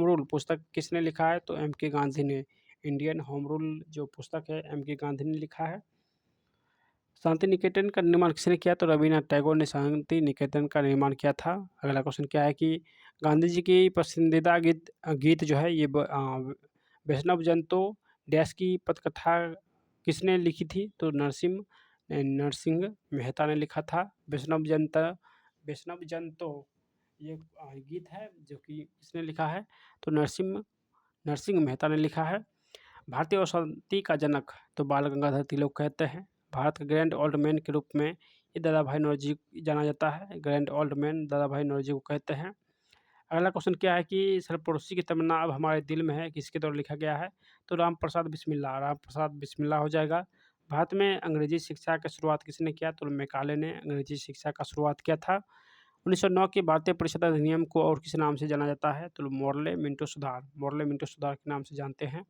रूल पुस्तक किसने लिखा है? तो M.K. गांधी ने। इंडियन होम रूल जो पुस्तक है M.K. गांधी ने लिखा है। शांति निकेतन का निर्माण किसने किया? तो रविन्द्रनाथ टैगोर ने शांति निकेतन का निर्माण किया था। अगला क्वेश्चन क्या है कि गांधी जी की पसंदीदा गीत जो है ये वैष्णव जन तो डैश की पटकथा किसने लिखी थी? तो नरसिंह मेहता ने लिखा था। वैष्णव जन तो ये गीत है जो कि किसने लिखा है? तो नरसिंह मेहता ने लिखा है। भारतीय औषधि का जनक तो बाल गंगाधर तिलक कहते हैं। भारत के ग्रैंड ओल्ड मैन के रूप में ये दादा भाई नौरोजी जाना जाता है। ग्रैंड ओल्ड मैन दादा भाई नौरोजी को कहते हैं। अगला क्वेश्चन क्या है कि सरपड़ोसी की तमन्ना अब हमारे दिल में है किसके द्वारा लिखा गया है? तो राम प्रसाद बिस्मिल्ला हो जाएगा। भारत में अंग्रेजी शिक्षा की शुरुआत किसने किया? तो मैकाले ने अंग्रेजी शिक्षा का शुरुआत किया था। 1909 के भारतीय परिषद अधिनियम को और किस नाम से जाना जाता है? तो मोर्ले मिंटो सुधार के नाम से जानते हैं।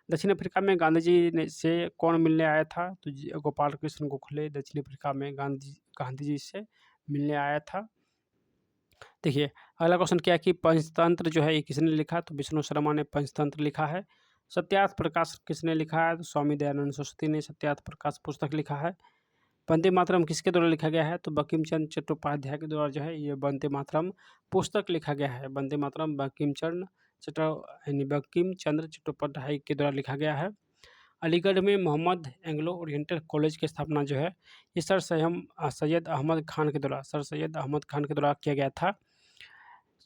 दक्षिण अफ्रीका में गांधी जी से कौन मिलने आया था? तो गोपाल कृष्ण गोखले दक्षिण अफ्रीका में गांधी जी से मिलने आया था। देखिए अगला क्वेश्चन क्या है कि पंचतंत्र जो है ये किसने लिखा, तो विष्णु शर्मा ने पंचतंत्र लिखा है। सत्यार्थ प्रकाश किसने लिखा है, तो स्वामी दयानंद सरस्वती ने सत्यार्थ प्रकाश पुस्तक लिखा है। वंदे मातरम किसके द्वारा लिखा गया है, तो बंकिम चंद्र चट्टोपाध्याय के द्वारा जो है ये वंदे मातरम पुस्तक लिखा गया है। वंदे मातरम बंकिम चंद्र चट्टोपाध्याय के द्वारा लिखा गया है। अलीगढ़ में मोहम्मद एंग्लो ओरिएंटल कॉलेज की स्थापना जो है ये सैयद अहमद खान के द्वारा किया गया था।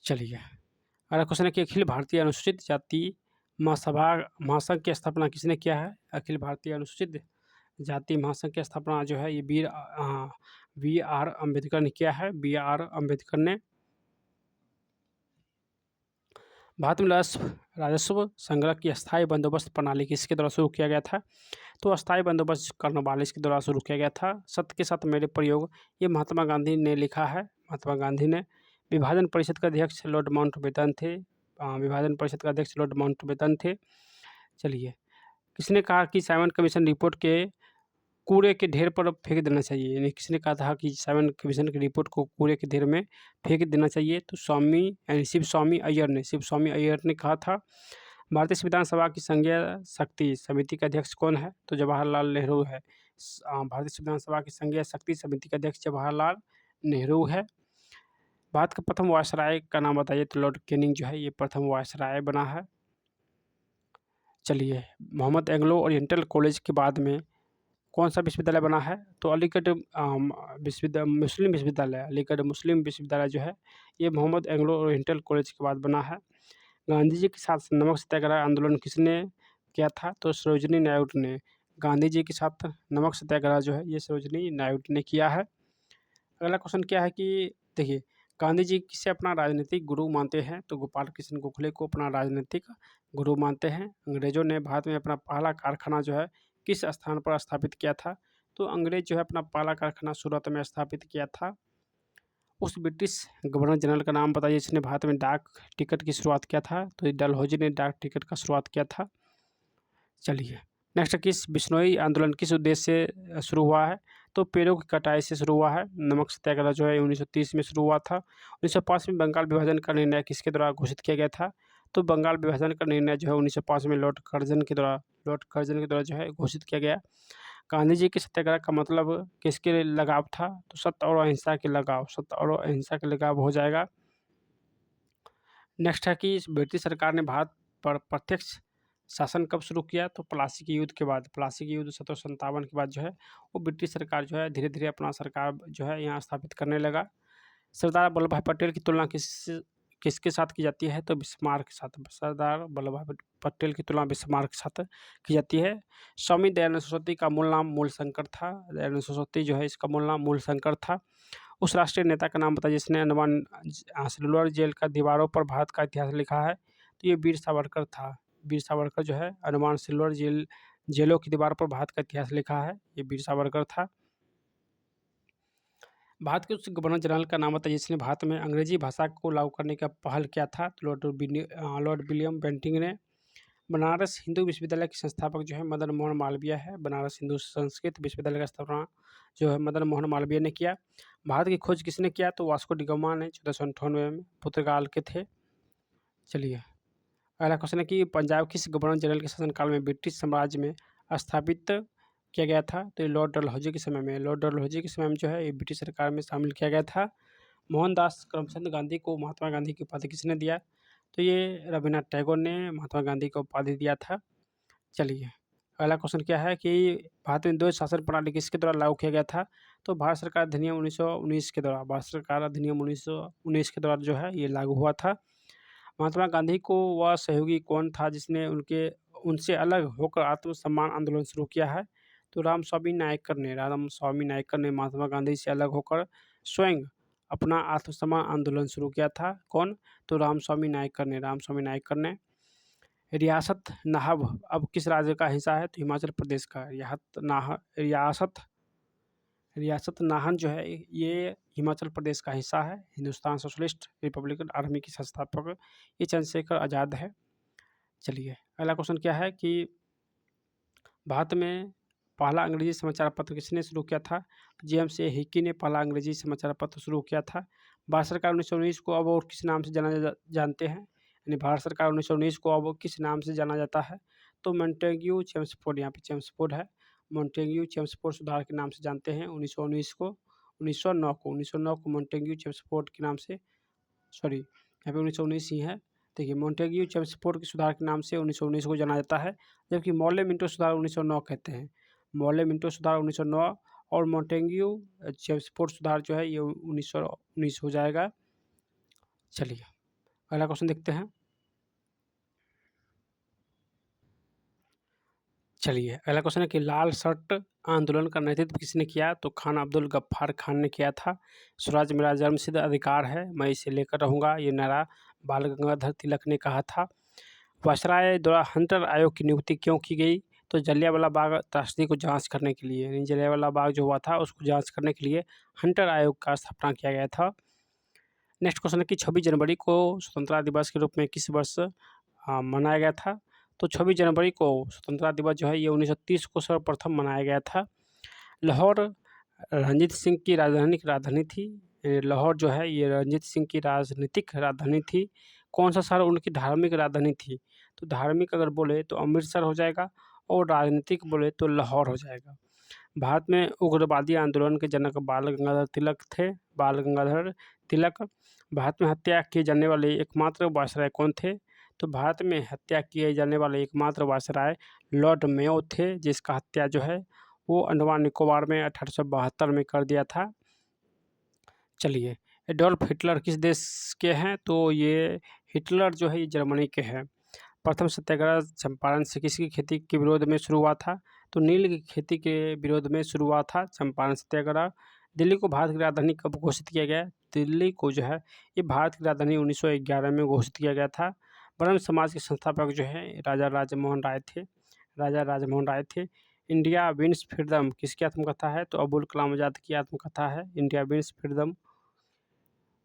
चलिए अगला क्वेश्चन है कि अखिल भारतीय अनुसूचित जाति महासंघ की स्थापना किसने किया है। अखिल भारतीय अनुसूचित जाति महासंघ की स्थापना जो है ये बी आर अम्बेडकर ने किया है। बी आर अम्बेडकर ने भारत में राजस्व संग्रह की अस्थायी बंदोबस्त प्रणाली किसके द्वारा शुरू किया गया था, तो अस्थायी बंदोबस्त कर्नवालिस के द्वारा शुरू किया गया था। सत्य के साथ मेरे प्रयोग ये महात्मा गांधी ने लिखा है। महात्मा गांधी ने विभाजन परिषद के अध्यक्ष लॉर्ड माउंटबेटन थे। विभाजन परिषद का अध्यक्ष लॉर्ड माउंटबेटन थे। चलिए किसने कहा कि साइमन कमीशन रिपोर्ट के कूड़े के ढेर पर फेंक देना चाहिए, यानी किसने कहा था कि साइमन कमीशन की रिपोर्ट को कूड़े के ढेर में फेंक देना चाहिए, तो शिव स्वामी अय्यर ने कहा था। भारतीय संविधान सभा की संघीय शक्ति समिति के अध्यक्ष कौन है, तो जवाहरलाल नेहरू है। भारतीय संविधान सभा की संघीय शक्ति समिति के अध्यक्ष जवाहरलाल नेहरू है। भारत का प्रथम वायसराय का नाम बताइए, तो लॉर्ड कैनिंग जो है ये प्रथम वायसराय बना है। चलिए मोहम्मद एंग्लो ओरिएंटल कॉलेज के बाद में कौन सा विश्वविद्यालय बना है, तो अलीगढ़ मुस्लिम विश्वविद्यालय। अलीगढ़ मुस्लिम विश्वविद्यालय जो है ये मोहम्मद एंग्लो ओरिएंटल कॉलेज के बाद बना है। गांधी जी के साथ नमक सत्याग्रह आंदोलन किसने किया था, तो सरोजिनी नायडू ने। गांधी जी के साथ नमक सत्याग्रह जो है ये सरोजिनी नायडू ने किया है। अगला क्वेश्चन क्या है कि देखिए गांधी जी किसे अपना राजनीतिक गुरु मानते हैं, तो गोपाल कृष्ण गोखले को अपना राजनीतिक गुरु मानते हैं। अंग्रेजों ने भारत में अपना पहला कारखाना जो है किस स्थान पर स्थापित किया था, तो अंग्रेज जो है अपना पहला कारखाना सूरत में स्थापित किया था। उस ब्रिटिश गवर्नर जनरल का नाम बताइए जिसने भारत में डाक टिकट की शुरुआत किया था, तो डलहौजी ने डाक टिकट का शुरुआत किया था। चलिए नेक्स्ट किस बिश्नोई आंदोलन किस उद्देश्य से शुरू हुआ है, तो पेड़ों की कटाई से शुरू हुआ है। नमक सत्याग्रह जो है 1930 में शुरू हुआ था। 1905 में बंगाल विभाजन का निर्णय किसके द्वारा घोषित किया गया था, तो बंगाल विभाजन का निर्णय जो है 1905 में लॉर्ड कर्जन के द्वारा जो है घोषित किया गया। गांधी जी के सत्याग्रह का मतलब किसके लगाव था, तो सत्य और अहिंसा के लगाव हो जाएगा। नेक्स्ट है कि ब्रिटिश सरकार ने भारत पर प्रत्यक्ष शासन कब शुरू किया, तो प्लासी के युद्ध के बाद। प्लासी के युद्ध 1757 के बाद जो है वो ब्रिटिश सरकार जो है धीरे धीरे अपना सरकार जो है यहाँ स्थापित करने लगा। सरदार वल्लभ भाई पटेल की तुलना किसके साथ की जाती है, तो बिस्मार्क के साथ। सरदार वल्लभ भाई पटेल की तुलना बिस्मार्क के साथ की जाती है। स्वामी दयानंद सरस्वती का मूल नाम मूलशंकर था। दयानंद सरस्वती जो है इसका मूल नाम मूलशंकर था। उस राष्ट्रीय नेता का नाम बताइए जिसने अंडमान सेलुलर जेल का दीवारों पर भारत का इतिहास लिखा है, तो ये वीर सावरकर था। वीर सावरकर जो है अंडमान सेलुलर जेलों की दीवार पर भारत का इतिहास लिखा है, ये वीर सावरकर था। भारत के उस गवर्नर जनरल का नाम बताइए जिसने भारत में अंग्रेजी भाषा को लागू करने का पहल किया था, तो लॉर्ड विलियम बेंटिंग ने। बनारस हिंदू विश्वविद्यालय के संस्थापक जो है मदन मोहन मालवीय है। बनारस हिंदू संस्कृत विश्वविद्यालय का स्थापना जो है मदन मोहन मालवीय ने किया। भारत की खोज किसने किया, तो वास्को डी गामा ने 1498 में, पुर्तगाल के थे। चलिए अगला क्वेश्चन है कि पंजाब किस गवर्नर जनरल के शासनकाल में ब्रिटिश साम्राज्य में स्थापित किया गया था, तो लॉर्ड डलहौजी के समय में। लॉर्ड डलहौजी के समय में जो है ये ब्रिटिश सरकार में शामिल किया गया था। मोहनदास करमचंद गांधी को महात्मा गांधी की उपाधि किसने दिया, तो ये रविन्द्रनाथ टैगोर ने महात्मा गांधी को उपाधि दिया था। चलिए अगला क्वेश्चन क्या है कि भारत में द्वैध शासन प्रणाली किसके द्वारा लागू किया गया था, तो भारत सरकार अधिनियम 1919 के द्वारा। भारत सरकार अधिनियम 1919 के द्वारा जो है ये लागू हुआ था। महात्मा गांधी को वह सहयोगी कौन था जिसने उनसे अलग होकर आत्मसम्मान आंदोलन शुरू किया है, तो रामस्वामी नायकर ने महात्मा गांधी से अलग होकर स्वयं अपना आत्मसम्मान आंदोलन शुरू किया था। कौन, तो रामस्वामी नायकर ने। रियासत नाहन अब किस राज्य का हिस्सा है, तो हिमाचल प्रदेश का। रियासत नाहन जो है ये हिमाचल प्रदेश का हिस्सा है। हिंदुस्तान सोशलिस्ट रिपब्लिकन आर्मी के संस्थापक ये चंद्रशेखर आज़ाद है। चलिए अगला क्वेश्चन क्या है कि भारत में पहला अंग्रेजी समाचार पत्र किसने शुरू किया था, जेम्स ए हिकी ने पहला अंग्रेजी समाचार पत्र शुरू किया था। भारत सरकार 1919 को अब और किस नाम से जानते हैं, यानी भारत सरकार 1919 को अब किस नाम से जाना जाता है, तो मॉन्टेग्यू चेम्सफोर्ड, यहाँ पे चेम्सफोर्ड है, मॉन्टेग्यू चेम्सफोर्ड सुधार के नाम से जानते हैं 1919 को। 1909 को मॉन्टेग्यू चेम्सफोर्ड के नाम से, सॉरी यहाँ पे 1919 ही है। देखिए मॉन्टेग्यू चेम्सफोर्ड के सुधार के नाम से 1919 को जाना जाता है, जबकि मॉले मिंटो सुधार 1909 कहते हैं। मॉले मिंटो सुधार 1909 और मॉन्टेग्यू चेम्सफोर्ड सुधार जो है ये 1919 हो जाएगा। चलिए अगला क्वेश्चन देखते हैं। चलिए अगला क्वेश्चन है कि लाल शर्ट आंदोलन का नेतृत्व किसने किया, तो खान अब्दुल गफ्फार खान ने किया था। स्वराज मेरा जन्मसिद्ध अधिकार है, मैं इसे लेकर रहूँगा, ये नारा बाल गंगाधर तिलक ने कहा था। वायसराय द्वारा हंटर आयोग की नियुक्ति क्यों की गई, तो जलियांवाला बाग त्रासदी को जांच करने के लिए, यानी जलियांवाला बाग जो हुआ था उसको जांच करने के लिए हंटर आयोग का स्थापना किया गया था। नेक्स्ट क्वेश्चन है कि 26 जनवरी को स्वतंत्रता दिवस के रूप में किस वर्ष मनाया गया था, तो 26 जनवरी को स्वतंत्रता दिवस जो है ये 1930 को सर्वप्रथम मनाया गया था। लाहौर रणजीत सिंह की राजधानी थी। लाहौर जो है ये रणजीत सिंह की राजनीतिक राजधानी थी। कौन सा शहर उनकी धार्मिक राजधानी थी, तो धार्मिक अगर बोले तो अमृतसर हो जाएगा और राजनीतिक बोले तो लाहौर हो जाएगा। भारत में उग्रवादी आंदोलन के जनक बाल गंगाधर तिलक थे। बाल गंगाधर तिलक। भारत में हत्या किए जाने वाले एकमात्र वायसराय कौन थे, तो भारत में हत्या किए जाने वाले एकमात्र वायसराय लॉर्ड मेयो थे, जिसका हत्या जो है वो अंडमान निकोबार में 1872 में कर दिया था। चलिए एडोल्फ हिटलर किस देश के हैं, तो ये हिटलर जो है ये जर्मनी के हैं। प्रथम सत्याग्रह चंपारण से किसकी खेती के विरोध में शुरू हुआ था, तो नील की खेती के विरोध में शुरू हुआ था चंपारण सत्याग्रह। दिल्ली को भारत की राजधानी कब घोषित किया गया, दिल्ली को जो है ये भारत की राजधानी 1911 में घोषित किया गया था। ब्रह्म समाज के संस्थापक जो है राजा राजमोहन राय थे। राजा राजमोहन राय थे। इंडिया विंस फ्रीडम किसकी आत्मकथा है, तो अबुल कलाम आज़ाद की आत्मकथा है India wins freedom,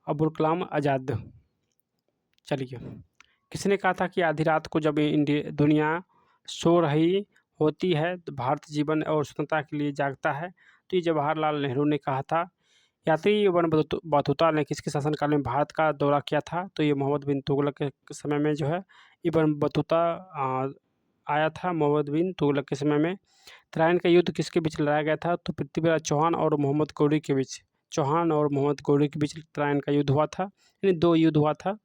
Abul Kalam Azad. चलिए किसने कहा था कि आधी रात को जब दुनिया सो रही होती है तो भारत जीवन और स्वतंत्रता के लिए जागता है, तो ये जवाहरलाल नेहरू ने कहा था। यात्री इब्न बतूता ने किसके शासनकाल में भारत का दौरा किया था, तो ये मोहम्मद बिन तुगलक के समय में जो है इब्न बतूता आया था, मोहम्मद बिन तुगलक के समय में। तराइन का युद्ध किसके बीच लड़ाया गया था, तो पृथ्वीराज चौहान और मोहम्मद गौरी के बीच, चौहान और मोहम्मद गौरी के बीच तराइन का युद्ध हुआ था, यानी 2 युद्ध हुआ था।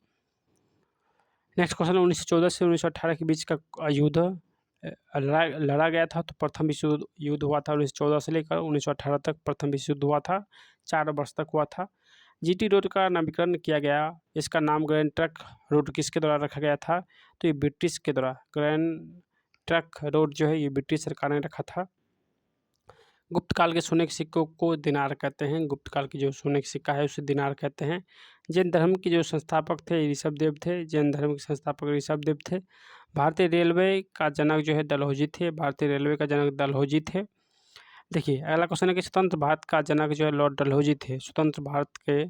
नेक्स्ट क्वेश्चन 1914 से 1918 के बीच का युद्ध लड़ा गया था, तो प्रथम विश्व युद्ध हुआ था 1914 से लेकर 1918 तक प्रथम विश्व युद्ध हुआ था, 4 वर्ष तक हुआ था। जीटी रोड का नामकरण किया गया, इसका नाम ग्रैंड ट्रंक रोड किसके द्वारा रखा गया था, तो ये ब्रिटिश के द्वारा, ग्रैंड ट्रंक रोड जो है ये ब्रिटिश सरकार ने रखा था। गुप्त काल के सोने के सिक्कों को दिनार कहते हैं, गुप्त काल की जो सोने का सिक्का है उसे दिनार कहते हैं। जैन धर्म के जो संस्थापक थे ऋषभदेव थे, जैन धर्म के संस्थापक ऋषभदेव थे। भारतीय रेलवे का जनक जो है डलहौजी थे, भारतीय रेलवे का जनक डलहौजी थे। देखिए अगला क्वेश्चन है कि स्वतंत्र भारत का जनक जो है लॉर्ड डलहौजी थे। स्वतंत्र भारत के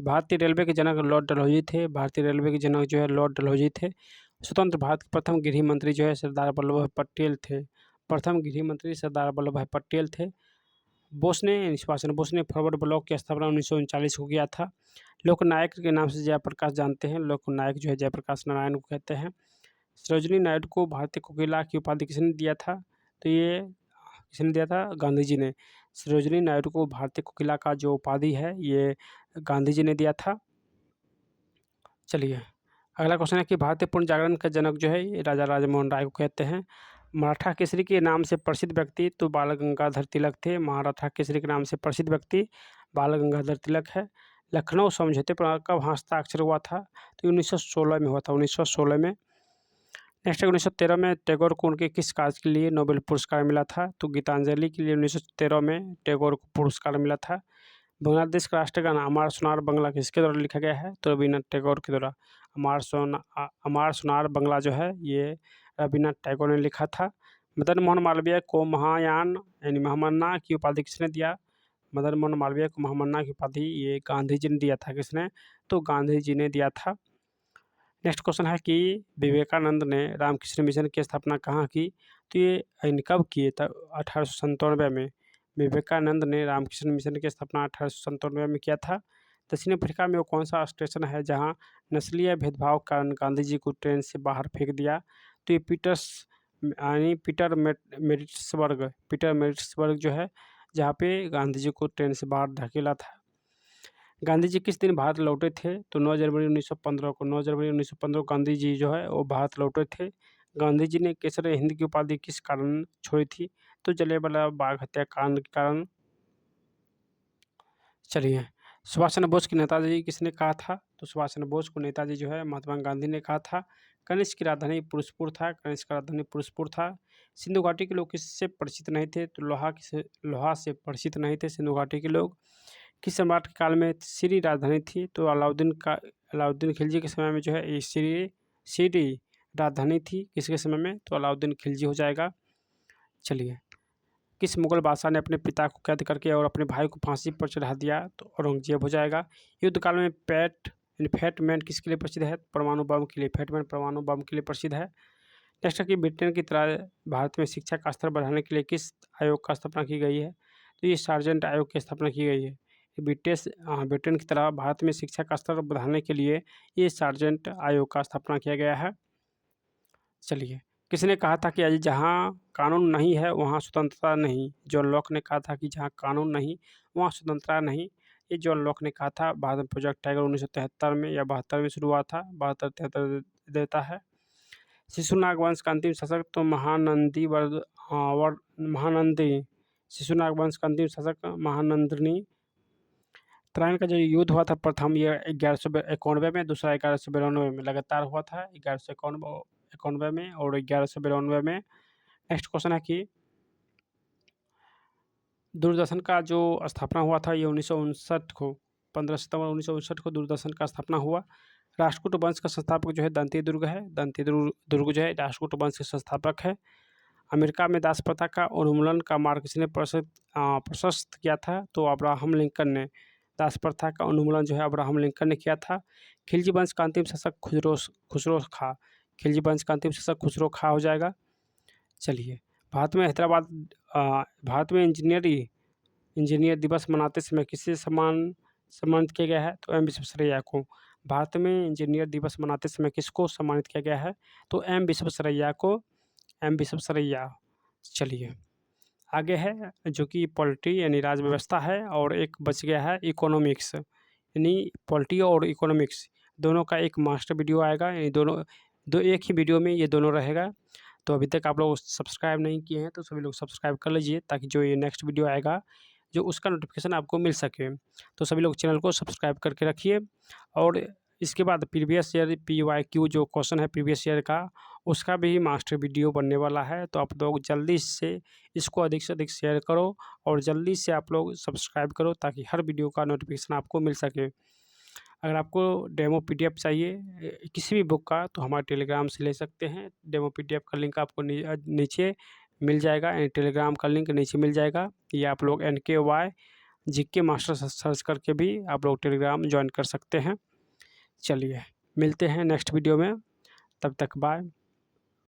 भारतीय रेलवे के जनक लॉर्ड डलहौजी थे, भारतीय रेलवे के जनक जो है लॉर्ड डलहौजी थे। स्वतंत्र भारत के प्रथम गृह मंत्री जो है सरदार वल्लभ भाई पटेल थे, प्रथम गृह मंत्री सरदार वल्लभ भाई पटेल थे। बोस ने सुभाष चंद्र बोस ने फॉरवर्ड ब्लॉक की स्थापना 1939 को किया था। लोकनायक के नाम से जयप्रकाश जानते हैं, लोकनायक जो है जयप्रकाश नारायण को कहते हैं। सरोजिनी नायडू को भारतीय कोकिला की उपाधि किसने दिया था, तो ये किसने दिया था, गांधी जी ने। सरोजिनी नायडू को भारतीय कोकिला का जो उपाधि है ये गांधी जी ने दिया था। चलिए अगला क्वेश्चन है कि भारतीय पूर्ण जागरण का जनक जो है ये राजा राजमोहन राय को कहते हैं। मराठा केसरी के नाम से प्रसिद्ध व्यक्ति तो बाल गंगाधर तिलक थे, मराठा केसरी के नाम से प्रसिद्ध व्यक्ति बाल गंगाधर तिलक है। लखनऊ समझौते पर कब हस्ताक्षर हुआ था, तो 1916 में हुआ था, 1916 में। नेक्स्ट 1913 में टैगोर को उनके किस कार्य के लिए नोबेल पुरस्कार मिला था, तो गीतांजलि के लिए 1913 में टैगोर को पुरस्कार मिला था। बांग्लादेश का राष्ट्रगान अमार सोनार बंगला किसके द्वारा लिखा गया है, तो रविन्द्रनाथ टैगोर के द्वारा। अमार सोनार बंगला जो है ये रविन्द्रनाथ टैगोर ने लिखा था। मदन मोहन मालवीय को महायान यानी महामन्ना की उपाधि किसने दिया, मदन मोहन मालवीय को महामन्ना की उपाधि ये गांधी जी ने दिया था, किसने, तो गांधी जी ने दिया था। नेक्स्ट क्वेश्चन है कि विवेकानंद ने रामकृष्ण मिशन की स्थापना कहाँ की, तो ये कब किए था, 1897 में। विवेकानंद ने रामकृष्ण मिशन की स्थापना 1897 में किया था। दक्षिण अफ्रीका में वो कौन सा स्टेशन है जहाँ नस्लीय भेदभाव के कारण गांधी जी को ट्रेन से बाहर फेंक दिया? तो ये पीटर मेरिट्सबर्ग जो है, जहाँ पे गांधी जी को ट्रेन से बाहर धकेला था। गांधी जी किस दिन भारत लौटे थे? तो 9 जनवरी 1915 को। 9 जनवरी 1915 को गांधी जी जो है वो भारत लौटे थे। गांधी जी ने केसर हिंद की उपाधि किस कारण छोड़ी थी? तो जलियांवाला बाग हत्याकांड के कारण। चलिए, सुभाष चंद्र बोस की नेताजी किसने कहा था? तो सुभाष चंद्र बोस को नेताजी जो है महात्मा गांधी ने कहा था। कनिष्क की राजधानी पुरुषपुर था। कनिष्क का राजधानी पुरुषपुर था। सिंधु घाटी के लोग किससे परिचित नहीं थे? तो लोहा से परिचित नहीं थे सिंधु घाटी के लोग। किस सम्राट के काल में सीरी राजधानी थी? तो अलाउद्दीन खिलजी के समय में जो है ये सीरी राजधानी थी। किसके समय में? तो अलाउद्दीन खिलजी हो जाएगा। चलिए, किस मुगल बादशाह ने अपने पिता को कैद करके और अपने भाई को फांसी पर चढ़ा दिया? तो औरंगजेब हो जाएगा। युद्ध काल में फैटमैन किसके लिए प्रसिद्ध है? परमाणु बम के लिए। फैटमैन परमाणु बम के लिए प्रसिद्ध है। नेक्स्ट है कि ब्रिटेन की तरह भारत में शिक्षा का स्तर बढ़ाने के लिए किस आयोग का स्थापना की गई है? तो ये सार्जेंट आयोग की स्थापना की गई है। ब्रिटेन की तरह भारत में शिक्षा का स्तर बढ़ाने के लिए ये सार्जेंट आयोग का स्थापना किया गया है। चलिए, किसने कहा था कि जहाँ कानून नहीं है वहाँ स्वतंत्रता नहीं? जॉन लॉक ने कहा था कि जहाँ कानून नहीं वहाँ स्वतंत्रता नहीं। ये जॉन लॉक ने कहा था। भारत में प्रोजेक्ट टाइगर 1973 में या 72 में शुरू हुआ था। 72-73 देता है। शिशुनाग वंश का अंतिम शासक तो महानंदी। शिशुनाग वंश का अंतिम शासक महानंदिनी। त्रायण का जो युद्ध हुआ था प्रथम, ये 1191 में, दूसरा 1192 में लगातार हुआ था। 1191 में और 1192 में। नेक्स्ट क्वेश्चन है कि दूरदर्शन का जो स्थापना हुआ था ये 1959 को, 15 सितंबर 1959 को दूरदर्शन का स्थापना हुआ। राष्ट्रकूट वंश का संस्थापक जो है दंती दुर्ग है। दंती दुर्ग जो है राष्ट्रकूट वंश के संस्थापक है। अमेरिका में दास प्रथा का उन्मूलन का मार्ग किसने प्रशस्त किया था? तो अब्राहम लिंकन ने। दास प्रथा का उन्मूलन जो है अब्राहम लिंकन ने किया था। खिलजी वंश का अंतिम शासक खुसरो खां। खिलजी वंश का अंतिम शासक खुसरो खां हो जाएगा। चलिए, भारत में इंजीनियर दिवस मनाते समय किससे सम्मानित किया गया है? तो एम विश्वेश्वरैया को। भारत में इंजीनियर दिवस मनाते समय किसको सम्मानित किया गया है? तो एम विश्वेश्वरैया को। एम विश्वेश्वरैया। चलिए, आगे है जो कि पॉलिटी यानी राज व्यवस्था है, और एक बच गया है इकोनॉमिक्स, यानी पॉलिटी और इकोनॉमिक्स दोनों का एक मास्टर वीडियो आएगा। यानी दो एक ही वीडियो में ये दोनों रहेगा। तो अभी तक आप लोग सब्सक्राइब नहीं किए हैं तो सभी लोग सब्सक्राइब कर लीजिए, ताकि जो ये नेक्स्ट वीडियो आएगा जो उसका नोटिफिकेशन आपको मिल सके। तो सभी लोग चैनल को सब्सक्राइब करके रखिए। और इसके बाद प्रीवियस ईयर PYQ जो क्वेश्चन है प्रीवियस ईयर का, उसका भी मास्टर वीडियो बनने वाला है। तो आप लोग जल्दी से इसको अधिक से अधिक शेयर करो और जल्दी से आप लोग सब्सक्राइब करो, ताकि हर वीडियो का नोटिफिकेशन आपको मिल सके। अगर आपको डेमो PDF चाहिए किसी भी बुक का, तो हमारे टेलीग्राम से ले सकते हैं। डेमो PDF का लिंक आपको नीचे मिल जाएगा, टेलीग्राम का लिंक नीचे मिल जाएगा। या आप लोग NKY GK मास्टर सर्च करके भी आप लोग टेलीग्राम ज्वाइन कर सकते हैं। चलिए, मिलते हैं नेक्स्ट वीडियो में, तब तक बाय।